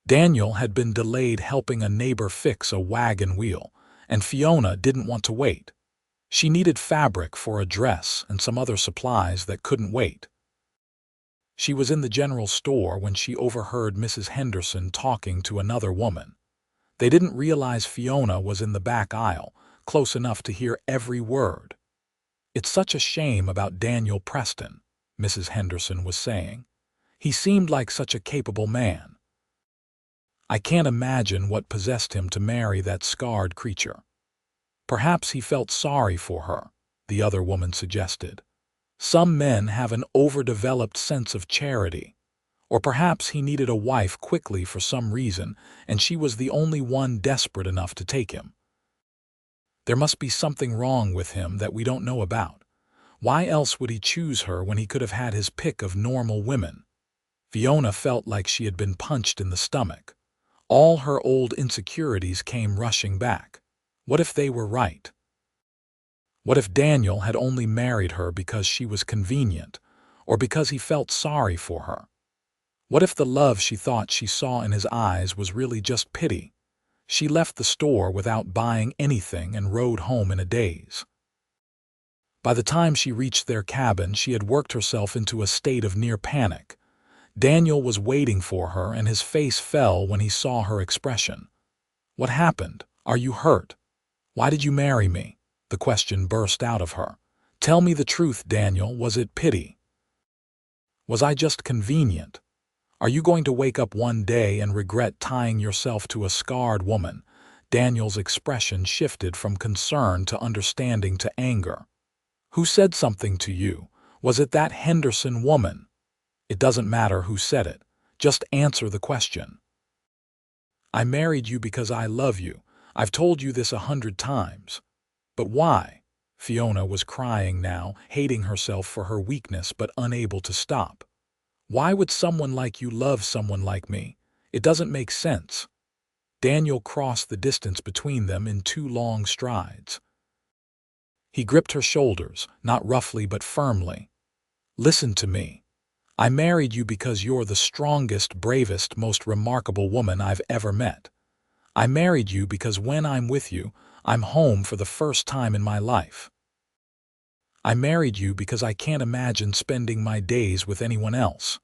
Daniel had been delayed helping a neighbor fix a wagon wheel, and Fiona didn't want to wait. She needed fabric for a dress and some other supplies that couldn't wait. She was in the general store when she overheard Mrs. Henderson talking to another woman. They didn't realize Fiona was in the back aisle, close enough to hear every word. "It's such a shame about Daniel Preston," Mrs. Henderson was saying. He seemed like such a capable man. I can't imagine what possessed him to marry that scarred creature. Perhaps he felt sorry for her, the other woman suggested. Some men have an overdeveloped sense of charity. Or perhaps he needed a wife quickly for some reason, and she was the only one desperate enough to take him. There must be something wrong with him that we don't know about. Why else would he choose her when he could have had his pick of normal women? Fiona felt like she had been punched in the stomach. All her old insecurities came rushing back. What if they were right? What if Daniel had only married her because she was convenient, or because he felt sorry for her? What if the love she thought she saw in his eyes was really just pity? She left the store without buying anything and rode home in a daze. By the time she reached their cabin, she had worked herself into a state of near panic. Daniel was waiting for her, and his face fell when he saw her expression. "What happened? Are you hurt? Why did you marry me?" The question burst out of her. "Tell me the truth, Daniel. Was it pity? Was I just convenient? Are you going to wake up one day and regret tying yourself to a scarred woman?" Daniel's expression shifted from concern to understanding to anger. "Who said something to you? Was it that Henderson woman?" "It doesn't matter who said it. Just answer the question." "I married you because I love you. I've told you this 100 times. But why?" Fiona was crying now, hating herself for her weakness but unable to stop. "Why would someone like you love someone like me? It doesn't make sense." Daniel crossed the distance between them in 2 long strides. He gripped her shoulders, not roughly but firmly. "Listen to me. I married you because you're the strongest, bravest, most remarkable woman I've ever met. I married you because when I'm with you, I'm home for the first time in my life. I married you because I can't imagine spending my days with anyone else.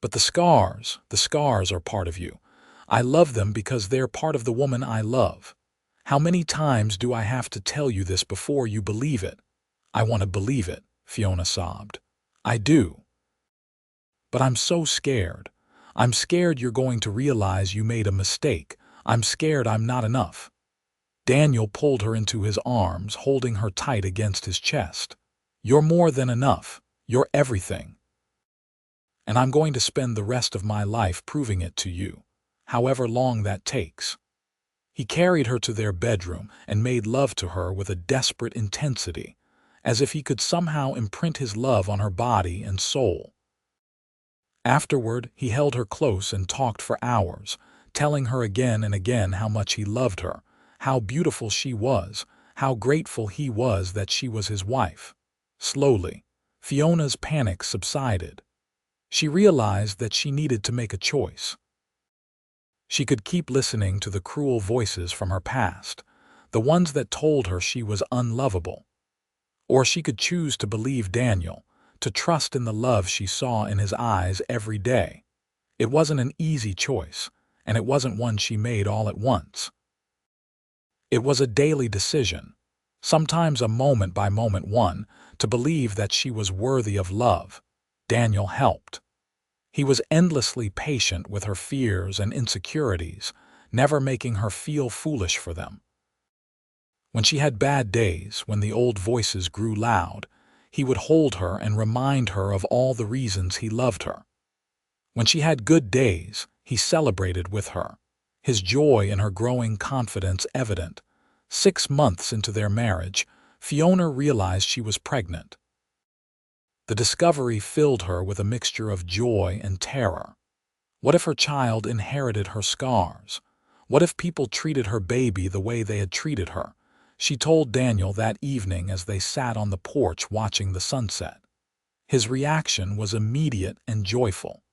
But the scars are part of you. I love them because they're part of the woman I love. How many times do I have to tell you this before you believe it?" "I want to believe it," Fiona sobbed. "I do. But I'm so scared. I'm scared you're going to realize you made a mistake. I'm scared I'm not enough." Daniel pulled her into his arms, holding her tight against his chest. "You're more than enough. You're everything. And I'm going to spend the rest of my life proving it to you, however long that takes." He carried her to their bedroom and made love to her with a desperate intensity, as if he could somehow imprint his love on her body and soul. Afterward, he held her close and talked for hours, telling her again and again how much he loved her, how beautiful she was, how grateful he was that she was his wife. Slowly, Fiona's panic subsided. She realized that she needed to make a choice. She could keep listening to the cruel voices from her past, the ones that told her she was unlovable. Or she could choose to believe Daniel, to trust in the love she saw in his eyes every day. It wasn't an easy choice, and it wasn't one she made all at once. It was a daily decision, sometimes a moment-by-moment one, to believe that she was worthy of love. Daniel helped. He was endlessly patient with her fears and insecurities, never making her feel foolish for them. When she had bad days, when the old voices grew loud, he would hold her and remind her of all the reasons he loved her. When she had good days, he celebrated with her, his joy in her growing confidence evident. 6 months into their marriage, Fiona realized she was pregnant. The discovery filled her with a mixture of joy and terror. What if her child inherited her scars? What if people treated her baby the way they had treated her? She told Daniel that evening as they sat on the porch watching the sunset. His reaction was immediate and joyful.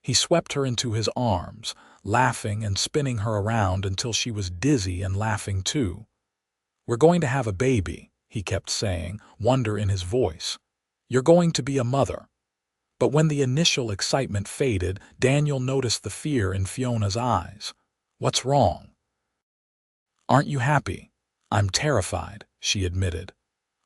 He swept her into his arms, laughing and spinning her around until she was dizzy and laughing too. "We're going to have a baby," he kept saying, wonder in his voice. "You're going to be a mother." But when the initial excitement faded, Daniel noticed the fear in Fiona's eyes. "What's wrong? Aren't you happy?" "I'm terrified," she admitted.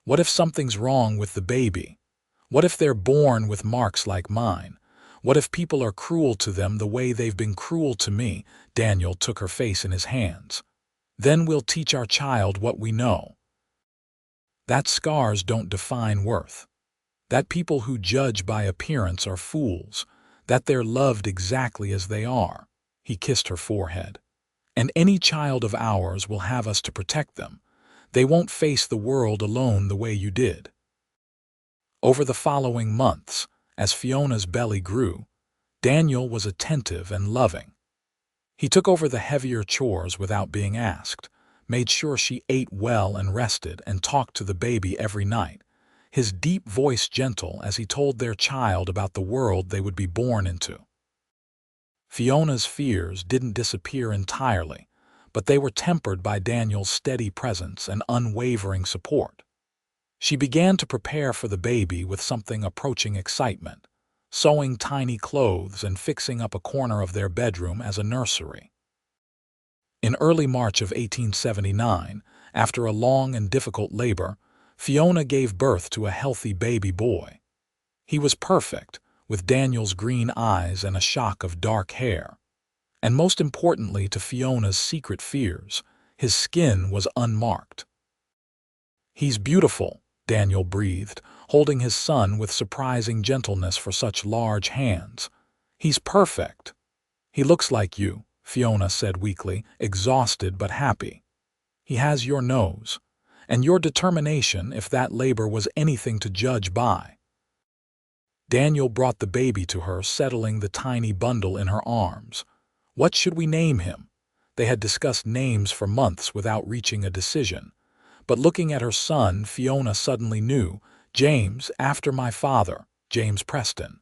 "What if something's wrong with the baby? What if they're born with marks like mine? What if people are cruel to them the way they've been cruel to me? Daniel took her face in his hands. Then we'll teach our child what we know. That scars don't define worth. That people who judge by appearance are fools. That they're loved exactly as they are. He kissed her forehead. And any child of ours will have us to protect them. They won't face the world alone the way you did. Over the following months, as Fiona's belly grew, Daniel was attentive and loving. He took over the heavier chores without being asked, made sure she ate well and rested, and talked to the baby every night, his deep voice gentle as he told their child about the world they would be born into. Fiona's fears didn't disappear entirely, but they were tempered by Daniel's steady presence and unwavering support. She began to prepare for the baby with something approaching excitement, sewing tiny clothes and fixing up a corner of their bedroom as a nursery. In early March of 1879, after a long and difficult labor, Fiona gave birth to a healthy baby boy. He was perfect, with Daniel's green eyes and a shock of dark hair. And most importantly to Fiona's secret fears, his skin was unmarked. "He's beautiful," Daniel breathed, holding his son with surprising gentleness for such large hands. "He's perfect." "He looks like you," Fiona said weakly, exhausted but happy. "He has your nose, and your determination if that labor was anything to judge by." Daniel brought the baby to her, settling the tiny bundle in her arms. What should we name him? They had discussed names for months without reaching a decision. But looking at her son, Fiona suddenly knew. James, after my father, James Preston.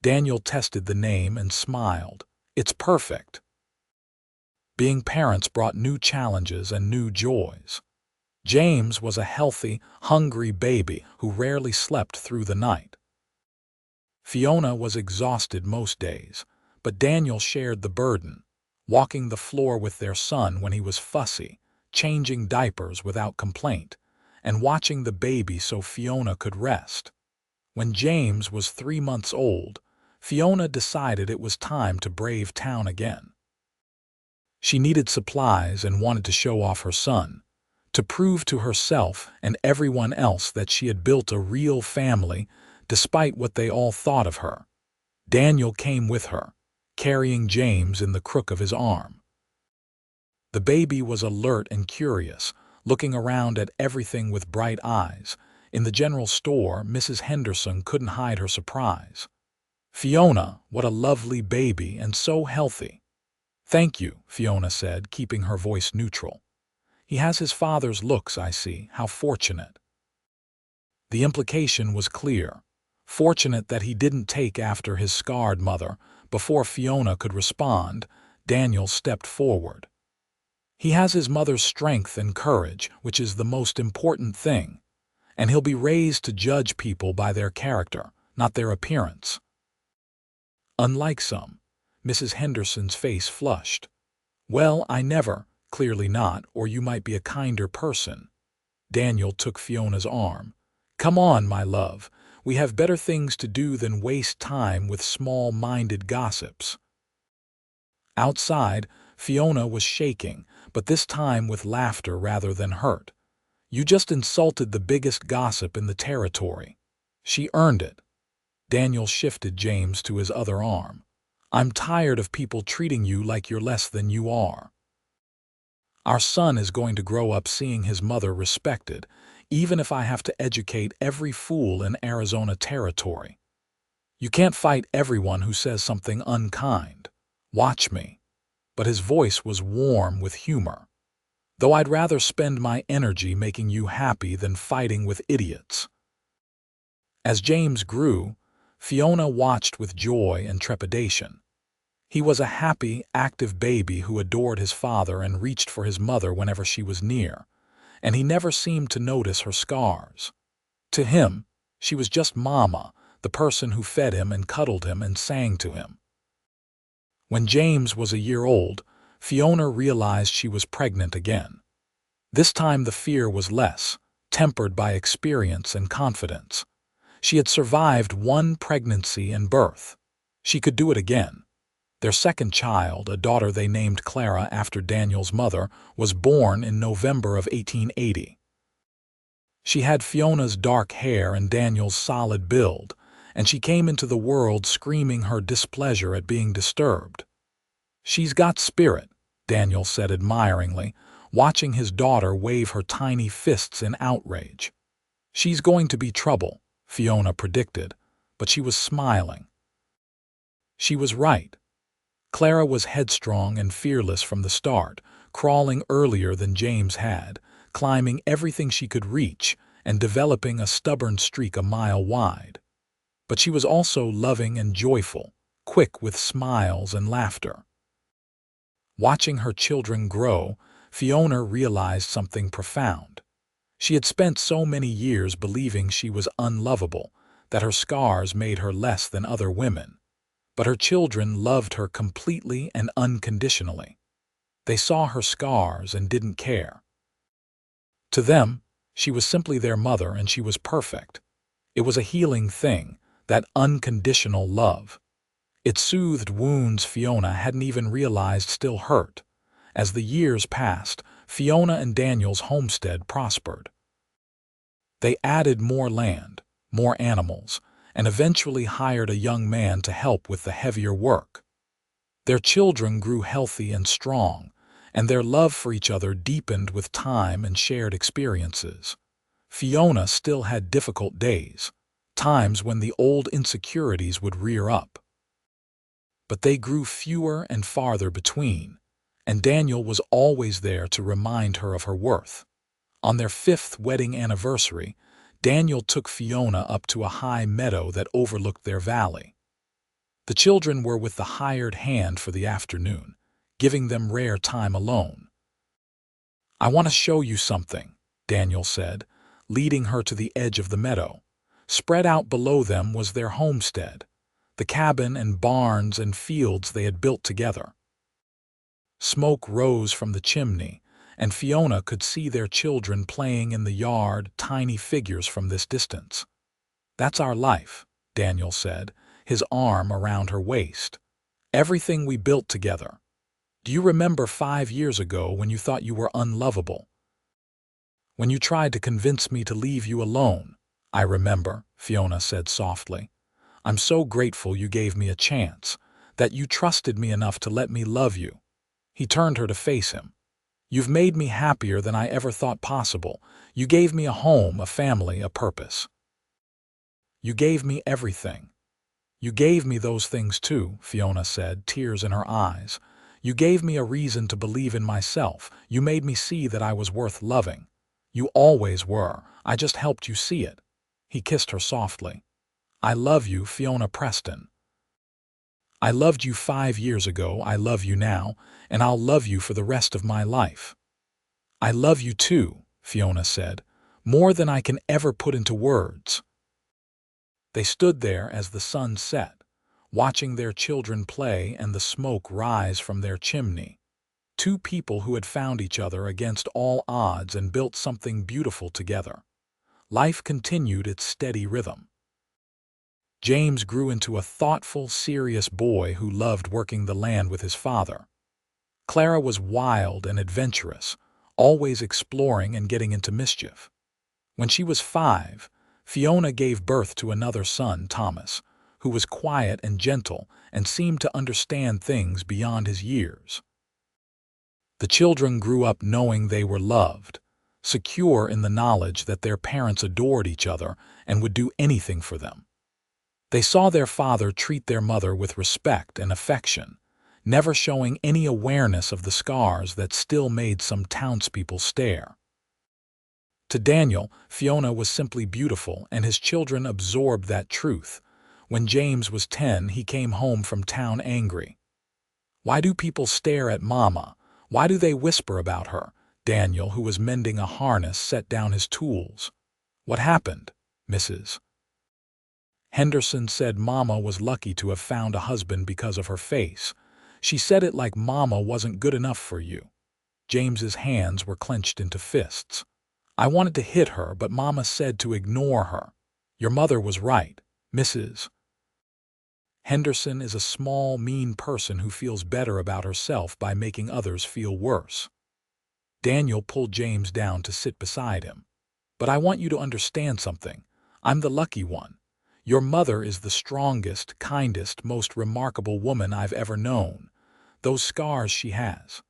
Daniel tested the name and smiled. It's perfect. Being parents brought new challenges and new joys. James was a healthy, hungry baby who rarely slept through the night. Fiona was exhausted most days, but Daniel shared the burden, walking the floor with their son when he was fussy, changing diapers without complaint, and watching the baby so Fiona could rest. When James was 3 months old, Fiona decided it was time to brave town again. She needed supplies and wanted to show off her son, to prove to herself and everyone else that she had built a real family despite what they all thought of her. Daniel came with her, carrying James in the crook of his arm. The baby was alert and curious, looking around at everything with bright eyes. In the general store, Mrs. Henderson couldn't hide her surprise. "Fiona, what a lovely baby and so healthy." "Thank you," Fiona said, keeping her voice neutral. "He has his father's looks, I see. How fortunate." The implication was clear. Fortunate that he didn't take after his scarred mother. Before Fiona could respond, Daniel stepped forward. "He has his mother's strength and courage, which is the most important thing, and he'll be raised to judge people by their character, not their appearance." Unlike some, Mrs. Henderson's face flushed. "Well, I never, clearly not, or you might be a kinder person." Daniel took Fiona's arm. "Come on, my love. We have better things to do than waste time with small-minded gossips." Outside, Fiona was shaking, but this time with laughter rather than hurt. "You just insulted the biggest gossip in the territory." "She earned it." Daniel shifted James to his other arm. "I'm tired of people treating you like you're less than you are. Our son is going to grow up seeing his mother respected, even if I have to educate every fool in Arizona territory. You can't fight everyone who says something unkind. Watch me." But his voice was warm with humor. "Though I'd rather spend my energy making you happy than fighting with idiots." As James grew, Fiona watched with joy and trepidation. He was a happy, active baby who adored his father and reached for his mother whenever she was near, and he never seemed to notice her scars. To him, she was just Mama, the person who fed him and cuddled him and sang to him. When James was a year old, Fiona realized she was pregnant again. This time the fear was less, tempered by experience and confidence. She had survived one pregnancy and birth. She could do it again. Their second child, a daughter they named Clara after Daniel's mother, was born in November of 1880. She had Fiona's dark hair and Daniel's solid build, and she came into the world screaming her displeasure at being disturbed. "She's got spirit," Daniel said admiringly, watching his daughter wave her tiny fists in outrage. "She's going to be trouble," Fiona predicted, but she was smiling. She was right. Clara was headstrong and fearless from the start, crawling earlier than James had, climbing everything she could reach, and developing a stubborn streak a mile wide. But she was also loving and joyful, quick with smiles and laughter. Watching her children grow, Fiona realized something profound. She had spent so many years believing she was unlovable, that her scars made her less than other women. But her children loved her completely and unconditionally. They saw her scars and didn't care. To them, she was simply their mother and she was perfect. It was a healing thing, that unconditional love. It soothed wounds Fiona hadn't even realized still hurt. As the years passed, Fiona and Daniel's homestead prospered. They added more land, more animals, and eventually hired a young man to help with the heavier work. Their children grew healthy and strong, and their love for each other deepened with time and shared experiences. Fiona still had difficult days, times when the old insecurities would rear up. But they grew fewer and farther between, and Daniel was always there to remind her of her worth. On their 5th wedding anniversary, Daniel took Fiona up to a high meadow that overlooked their valley. The children were with the hired hand for the afternoon, giving them rare time alone. "I want to show you something," Daniel said, leading her to the edge of the meadow. Spread out below them was their homestead, the cabin and barns and fields they had built together. Smoke rose from the chimney, and Fiona could see their children playing in the yard, tiny figures from this distance. "That's our life," Daniel said, his arm around her waist. "Everything we built together. Do you remember 5 years ago when you thought you were unlovable? When you tried to convince me to leave you alone?" "I remember," Fiona said softly. "I'm so grateful you gave me a chance, that you trusted me enough to let me love you." He turned her to face him. "You've made me happier than I ever thought possible. You gave me a home, a family, a purpose. You gave me everything." "You gave me those things too," Fiona said, tears in her eyes. "You gave me a reason to believe in myself. You made me see that I was worth loving. You always were. I just helped you see it." He kissed her softly. "I love you, Fiona Preston. I loved you 5 years ago, I love you now, and I'll love you for the rest of my life." "I love you too," Fiona said, "more than I can ever put into words." They stood there as the sun set, watching their children play and the smoke rise from their chimney. Two people who had found each other against all odds and built something beautiful together. Life continued its steady rhythm. James grew into a thoughtful, serious boy who loved working the land with his father. Clara was wild and adventurous, always exploring and getting into mischief. When she was 5, Fiona gave birth to another son, Thomas, who was quiet and gentle and seemed to understand things beyond his years. The children grew up knowing they were loved, secure in the knowledge that their parents adored each other and would do anything for them. They saw their father treat their mother with respect and affection, never showing any awareness of the scars that still made some townspeople stare. To Daniel, Fiona was simply beautiful, and his children absorbed that truth. When James was 10, he came home from town angry. "Why do people stare at Mama? Why do they whisper about her?" Daniel, who was mending a harness, set down his tools. "What happened, Mrs. Henderson?" said Mama was lucky to have found a husband because of her face. "She said it like Mama wasn't good enough for you." James's hands were clenched into fists. "I wanted to hit her, but Mama said to ignore her. Your mother was right, Mrs. Henderson is a small, mean person who feels better about herself by making others feel worse. Daniel pulled James down to sit beside him. But I want you to understand something. I'm the lucky one. Your mother is the strongest, kindest, most remarkable woman I've ever known. Those scars she has,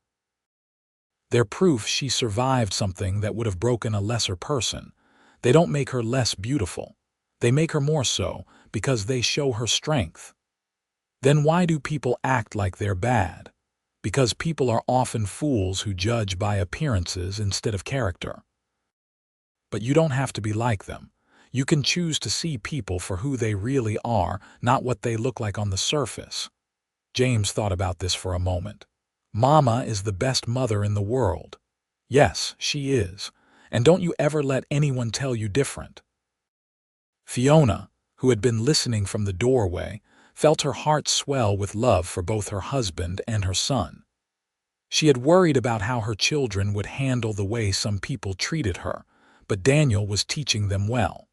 they're proof she survived something that would have broken a lesser person. They don't make her less beautiful. They make her more so because they show her strength. Then why do people act like they're bad? Because people are often fools who judge by appearances instead of character. But you don't have to be like them. You can choose to see people for who they really are, not what they look like on the surface. James thought about this for a moment. Mama is the best mother in the world. Yes, she is. And don't you ever let anyone tell you different. Fiona, who had been listening from the doorway, felt her heart swell with love for both her husband and her son. She had worried about how her children would handle the way some people treated her, but Daniel was teaching them well.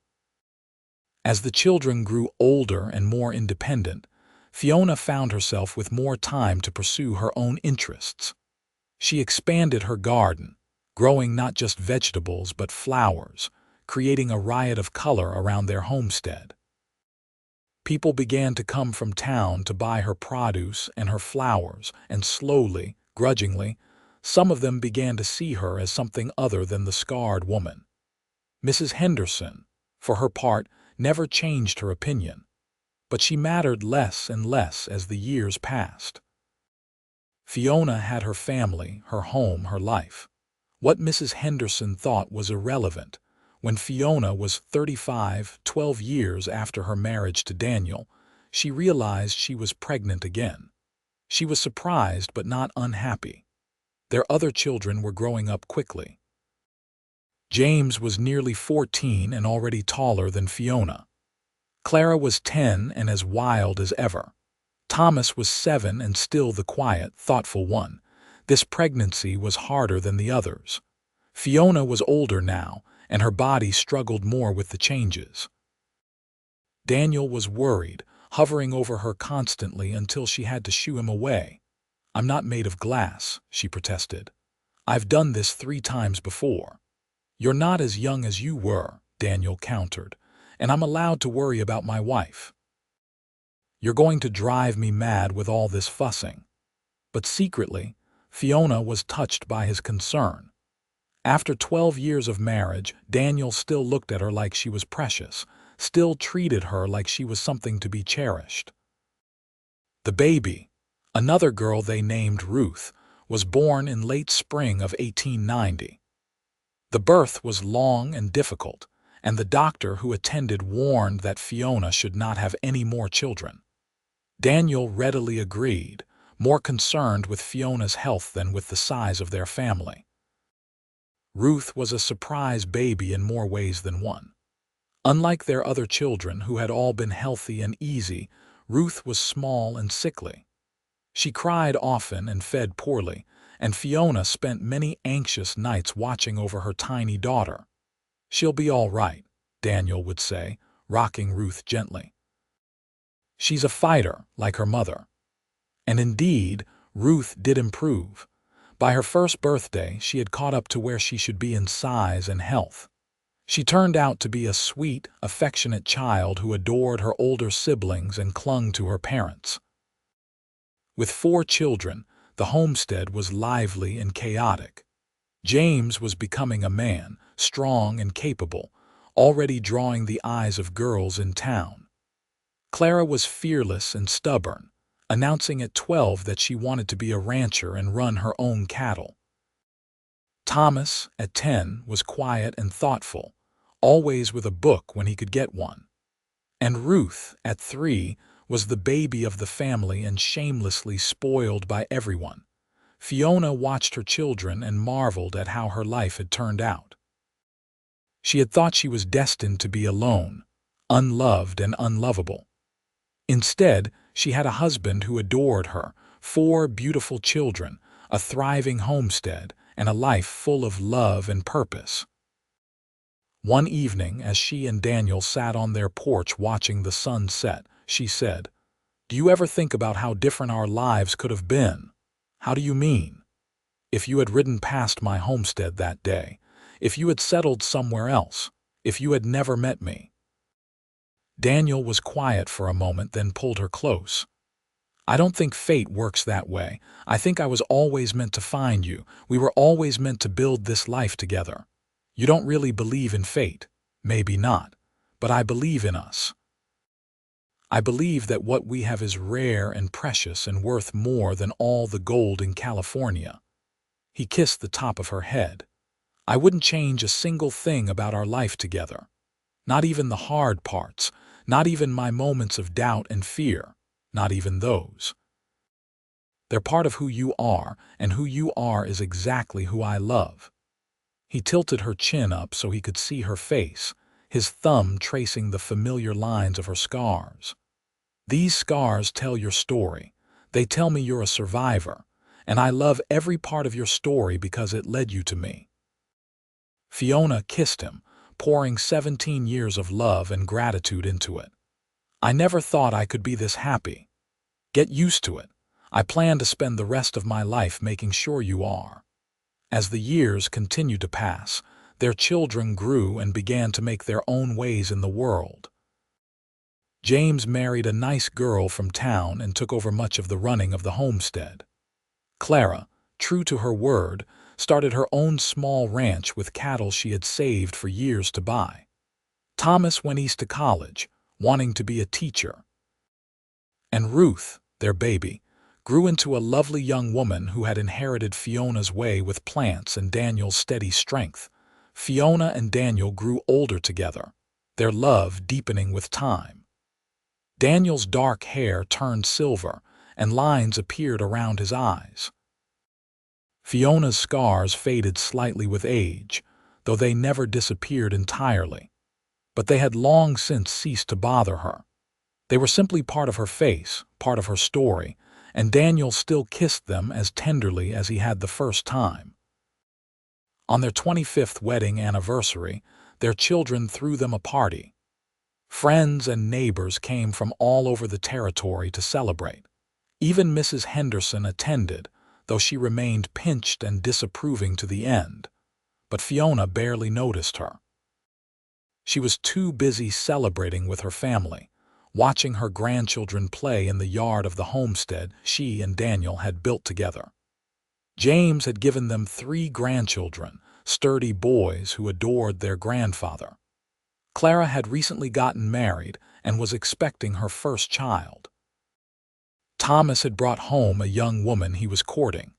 As the children grew older and more independent, Fiona found herself with more time to pursue her own interests. She expanded her garden, growing not just vegetables but flowers, creating a riot of color around their homestead. People began to come from town to buy her produce and her flowers, and slowly, grudgingly, some of them began to see her as something other than the scarred woman. Mrs. Henderson, for her part, never changed her opinion, but she mattered less and less as the years passed. Fiona had her family, her home, her life. What Mrs. Henderson thought was irrelevant. When Fiona was 35, 12 years after her marriage to Daniel, she realized she was pregnant again. She was surprised but not unhappy. Their other children were growing up quickly. James was nearly 14 and already taller than Fiona. Clara was 10 and as wild as ever. Thomas was 7 and still the quiet, thoughtful one. This pregnancy was harder than the others. Fiona was older now, and her body struggled more with the changes. Daniel was worried, hovering over her constantly until she had to shoo him away. "I'm not made of glass," she protested. "I've done this 3 times before." "You're not as young as you were," Daniel countered, "and I'm allowed to worry about my wife." "You're going to drive me mad with all this fussing." But secretly, Fiona was touched by his concern. After 12 years of marriage, Daniel still looked at her like she was precious, still treated her like she was something to be cherished. The baby, another girl they named Ruth, was born in late spring of 1890. The birth was long and difficult, and the doctor who attended warned that Fiona should not have any more children. Daniel readily agreed, more concerned with Fiona's health than with the size of their family. Ruth was a surprise baby in more ways than one. Unlike their other children, who had all been healthy and easy, Ruth was small and sickly. She cried often and fed poorly, and Fiona spent many anxious nights watching over her tiny daughter. "She'll be all right," Daniel would say, rocking Ruth gently. "She's a fighter, like her mother." And indeed, Ruth did improve. By her first birthday, she had caught up to where she should be in size and health. She turned out to be a sweet, affectionate child who adored her older siblings and clung to her parents. With 4 children, the homestead was lively and chaotic. James was becoming a man, strong and capable, already drawing the eyes of girls in town. Clara was fearless and stubborn, announcing at 12 that she wanted to be a rancher and run her own cattle. Thomas, at 10, was quiet and thoughtful, always with a book when he could get one. And Ruth, at 3, was the baby of the family and shamelessly spoiled by everyone. Fiona watched her children and marveled at how her life had turned out. She had thought she was destined to be alone, unloved and unlovable. Instead, she had a husband who adored her, 4 beautiful children, a thriving homestead, and a life full of love and purpose. One evening, as she and Daniel sat on their porch watching the sun set, she said, Do you ever think about how different our lives could have been? How do you mean? If you had ridden past my homestead that day, if you had settled somewhere else, if you had never met me. Daniel was quiet for a moment, then pulled her close. I don't think fate works that way. I think I was always meant to find you. We were always meant to build this life together. You don't really believe in fate. Maybe not. But I believe in us. I believe that what we have is rare and precious and worth more than all the gold in California. He kissed the top of her head. I wouldn't change a single thing about our life together. Not even the hard parts. Not even my moments of doubt and fear. Not even those. They're part of who you are, and who you are is exactly who I love. He tilted her chin up so he could see her face, his thumb tracing the familiar lines of her scars. These scars tell your story. They tell me you're a survivor, and I love every part of your story because it led you to me. Fiona kissed him, pouring 17 years of love and gratitude into it. I never thought I could be this happy. Get used to it. I plan to spend the rest of my life making sure you are. As the years continued to pass, their children grew and began to make their own ways in the world. James married a nice girl from town and took over much of the running of the homestead. Clara, true to her word, started her own small ranch with cattle she had saved for years to buy. Thomas went east to college, wanting to be a teacher. And Ruth, their baby, grew into a lovely young woman who had inherited Fiona's way with plants and Daniel's steady strength. Fiona and Daniel grew older together, their love deepening with time. Daniel's dark hair turned silver, and lines appeared around his eyes. Fiona's scars faded slightly with age, though they never disappeared entirely. But they had long since ceased to bother her. They were simply part of her face, part of her story, and Daniel still kissed them as tenderly as he had the first time. On their 25th wedding anniversary, their children threw them a party. Friends and neighbors came from all over the territory to celebrate. Even Mrs. Henderson attended, though she remained pinched and disapproving to the end. But Fiona barely noticed her. She was too busy celebrating with her family, watching her grandchildren play in the yard of the homestead she and Daniel had built together. James had given them 3 grandchildren, sturdy boys who adored their grandfather. Clara had recently gotten married and was expecting her first child. Thomas had brought home a young woman he was courting.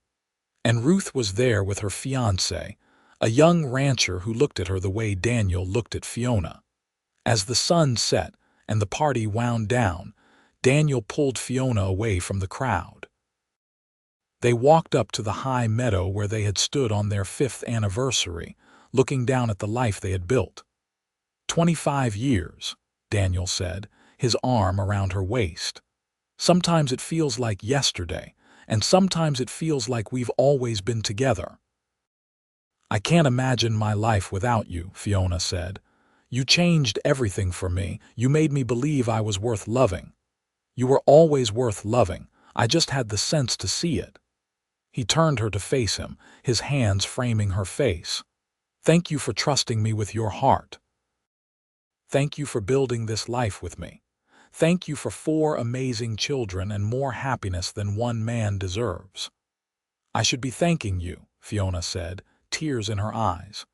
And Ruth was there with her fiancé, a young rancher who looked at her the way Daniel looked at Fiona. As the sun set and the party wound down, Daniel pulled Fiona away from the crowd. They walked up to the high meadow where they had stood on their 5th anniversary, looking down at the life they had built. 25 years, Daniel said, his arm around her waist. Sometimes it feels like yesterday, and sometimes it feels like we've always been together. I can't imagine my life without you, Fiona said. You changed everything for me. You made me believe I was worth loving. You were always worth loving. I just had the sense to see it. He turned her to face him, his hands framing her face. Thank you for trusting me with your heart. Thank you for building this life with me. Thank you for 4 amazing children and more happiness than one man deserves. I should be thanking you, Fiona said, tears in her eyes.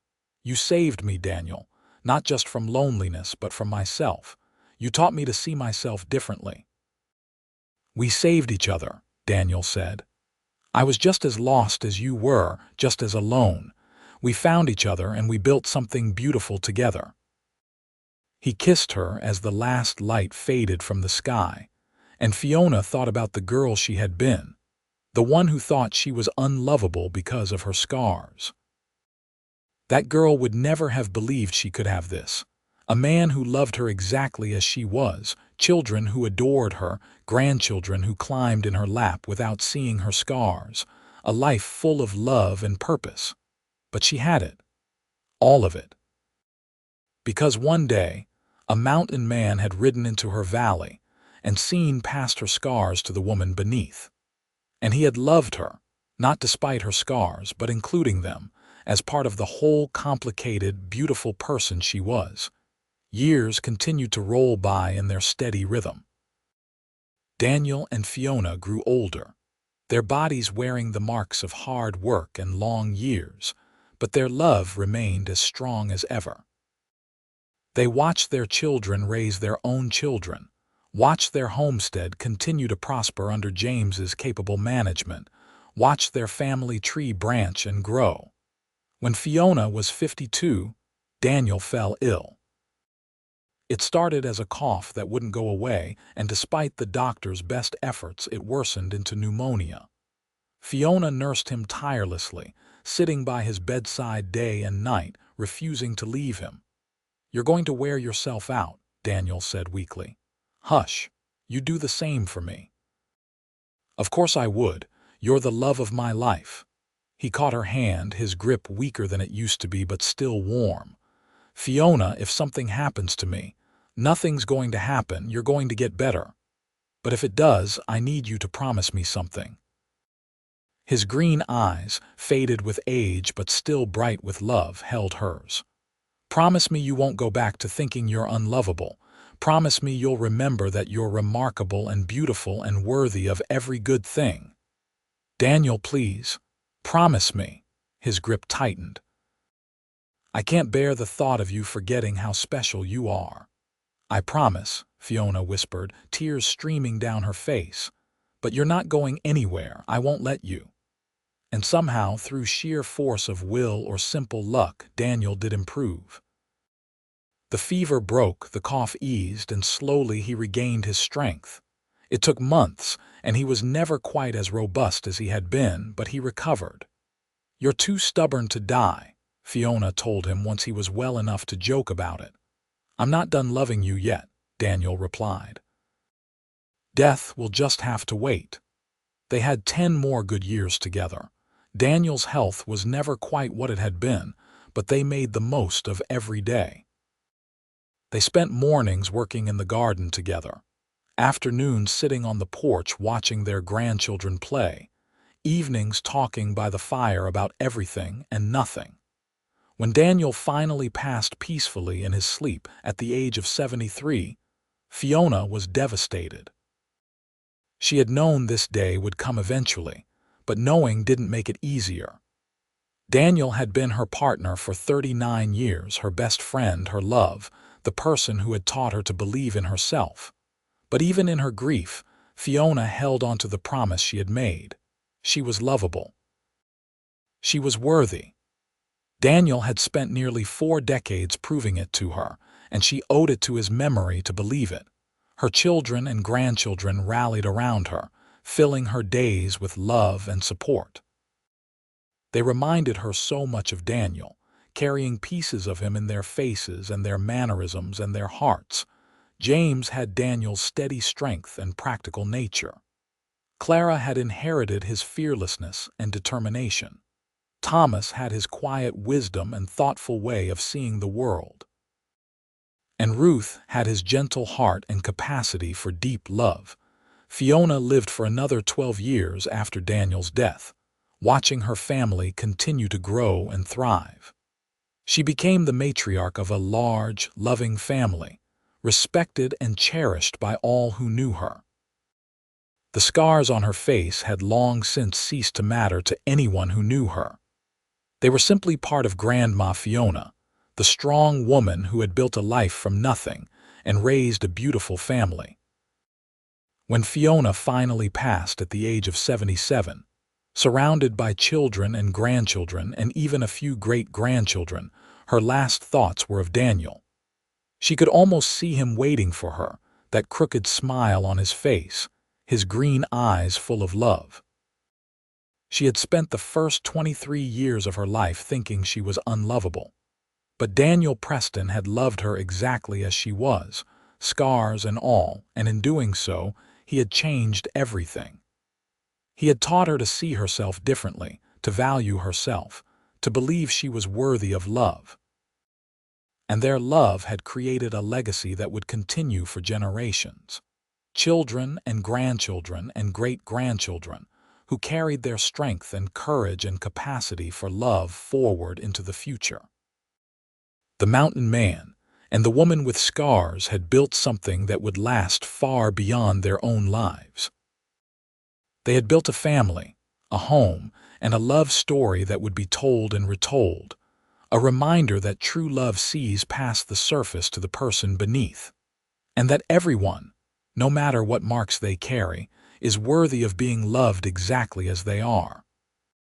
You saved me, Daniel, not just from loneliness but from myself. You taught me to see myself differently. We saved each other, Daniel said. I was just as lost as you were, just as alone. We found each other and we built something beautiful together. He kissed her as the last light faded from the sky, and Fiona thought about the girl she had been, the one who thought she was unlovable because of her scars. That girl would never have believed she could have this. A man who loved her exactly as she was, children who adored her, grandchildren who climbed in her lap without seeing her scars, a life full of love and purpose. But she had it. All of it. Because one day, a mountain man had ridden into her valley, and seen past her scars to the woman beneath. And he had loved her, not despite her scars, but including them, as part of the whole complicated, beautiful person she was. Years continued to roll by in their steady rhythm. Daniel and Fiona grew older, their bodies wearing the marks of hard work and long years, but their love remained as strong as ever. They watched their children raise their own children, watched their homestead continue to prosper under James's capable management, watched their family tree branch and grow. When Fiona was 52, Daniel fell ill. It started as a cough that wouldn't go away, and despite the doctor's best efforts, it worsened into pneumonia. Fiona nursed him tirelessly, sitting by his bedside day and night, refusing to leave him. "You're going to wear yourself out," Daniel said weakly. "Hush, you do the same for me." "Of course I would. You're the love of my life." He caught her hand, his grip weaker than it used to be, but still warm. "Fiona, if something happens to me, nothing's going to happen, you're going to get better. But if it does, I need you to promise me something." His green eyes, faded with age but still bright with love, held hers. "Promise me you won't go back to thinking you're unlovable. Promise me you'll remember that you're remarkable and beautiful and worthy of every good thing. Daniel, please, promise me." His grip tightened. "I can't bear the thought of you forgetting how special you are." "I promise," Fiona whispered, tears streaming down her face. "But you're not going anywhere. I won't let you." And somehow, through sheer force of will or simple luck, Daniel did improve. The fever broke, the cough eased, and slowly he regained his strength. It took months, and he was never quite as robust as he had been, but he recovered. "You're too stubborn to die," Fiona told him once he was well enough to joke about it. "I'm not done loving you yet," Daniel replied. "Death will just have to wait." They had 10 more good years together. Daniel's health was never quite what it had been, but they made the most of every day. They spent mornings working in the garden together, afternoons sitting on the porch watching their grandchildren play, evenings talking by the fire about everything and nothing. When Daniel finally passed peacefully in his sleep at the age of 73, Fiona was devastated. She had known this day would come eventually, but knowing didn't make it easier. Daniel had been her partner for 39 years, her best friend, her love, the person who had taught her to believe in herself. But even in her grief, Fiona held on to the promise she had made. She was lovable. She was worthy. Daniel had spent nearly 4 decades proving it to her, and she owed it to his memory to believe it. Her children and grandchildren rallied around her, filling her days with love and support. They reminded her so much of Daniel, carrying pieces of him in their faces and their mannerisms and their hearts. James had Daniel's steady strength and practical nature. Clara had inherited his fearlessness and determination. Thomas had his quiet wisdom and thoughtful way of seeing the world. And Ruth had his gentle heart and capacity for deep love. Fiona lived for another 12 years after Daniel's death, watching her family continue to grow and thrive. She became the matriarch of a large, loving family, respected and cherished by all who knew her. The scars on her face had long since ceased to matter to anyone who knew her. They were simply part of Grandma Fiona, the strong woman who had built a life from nothing and raised a beautiful family. When Fiona finally passed at the age of 77, surrounded by children and grandchildren and even a few great-grandchildren, her last thoughts were of Daniel. She could almost see him waiting for her, that crooked smile on his face, his green eyes full of love. She had spent the first 23 years of her life thinking she was unlovable. But Daniel Preston had loved her exactly as she was, scars and all, and in doing so, he had changed everything. He had taught her to see herself differently, to value herself, to believe she was worthy of love. And their love had created a legacy that would continue for generations. children and great-grandchildren, who carried their strength and courage and capacity for love forward into the future. The mountain man and the woman with scars had built something that would last far beyond their own lives. They had built a family, a home, and a love story that would be told and retold, a reminder that true love sees past the surface to the person beneath, and that everyone, no matter what marks they carry, is worthy of being loved exactly as they are.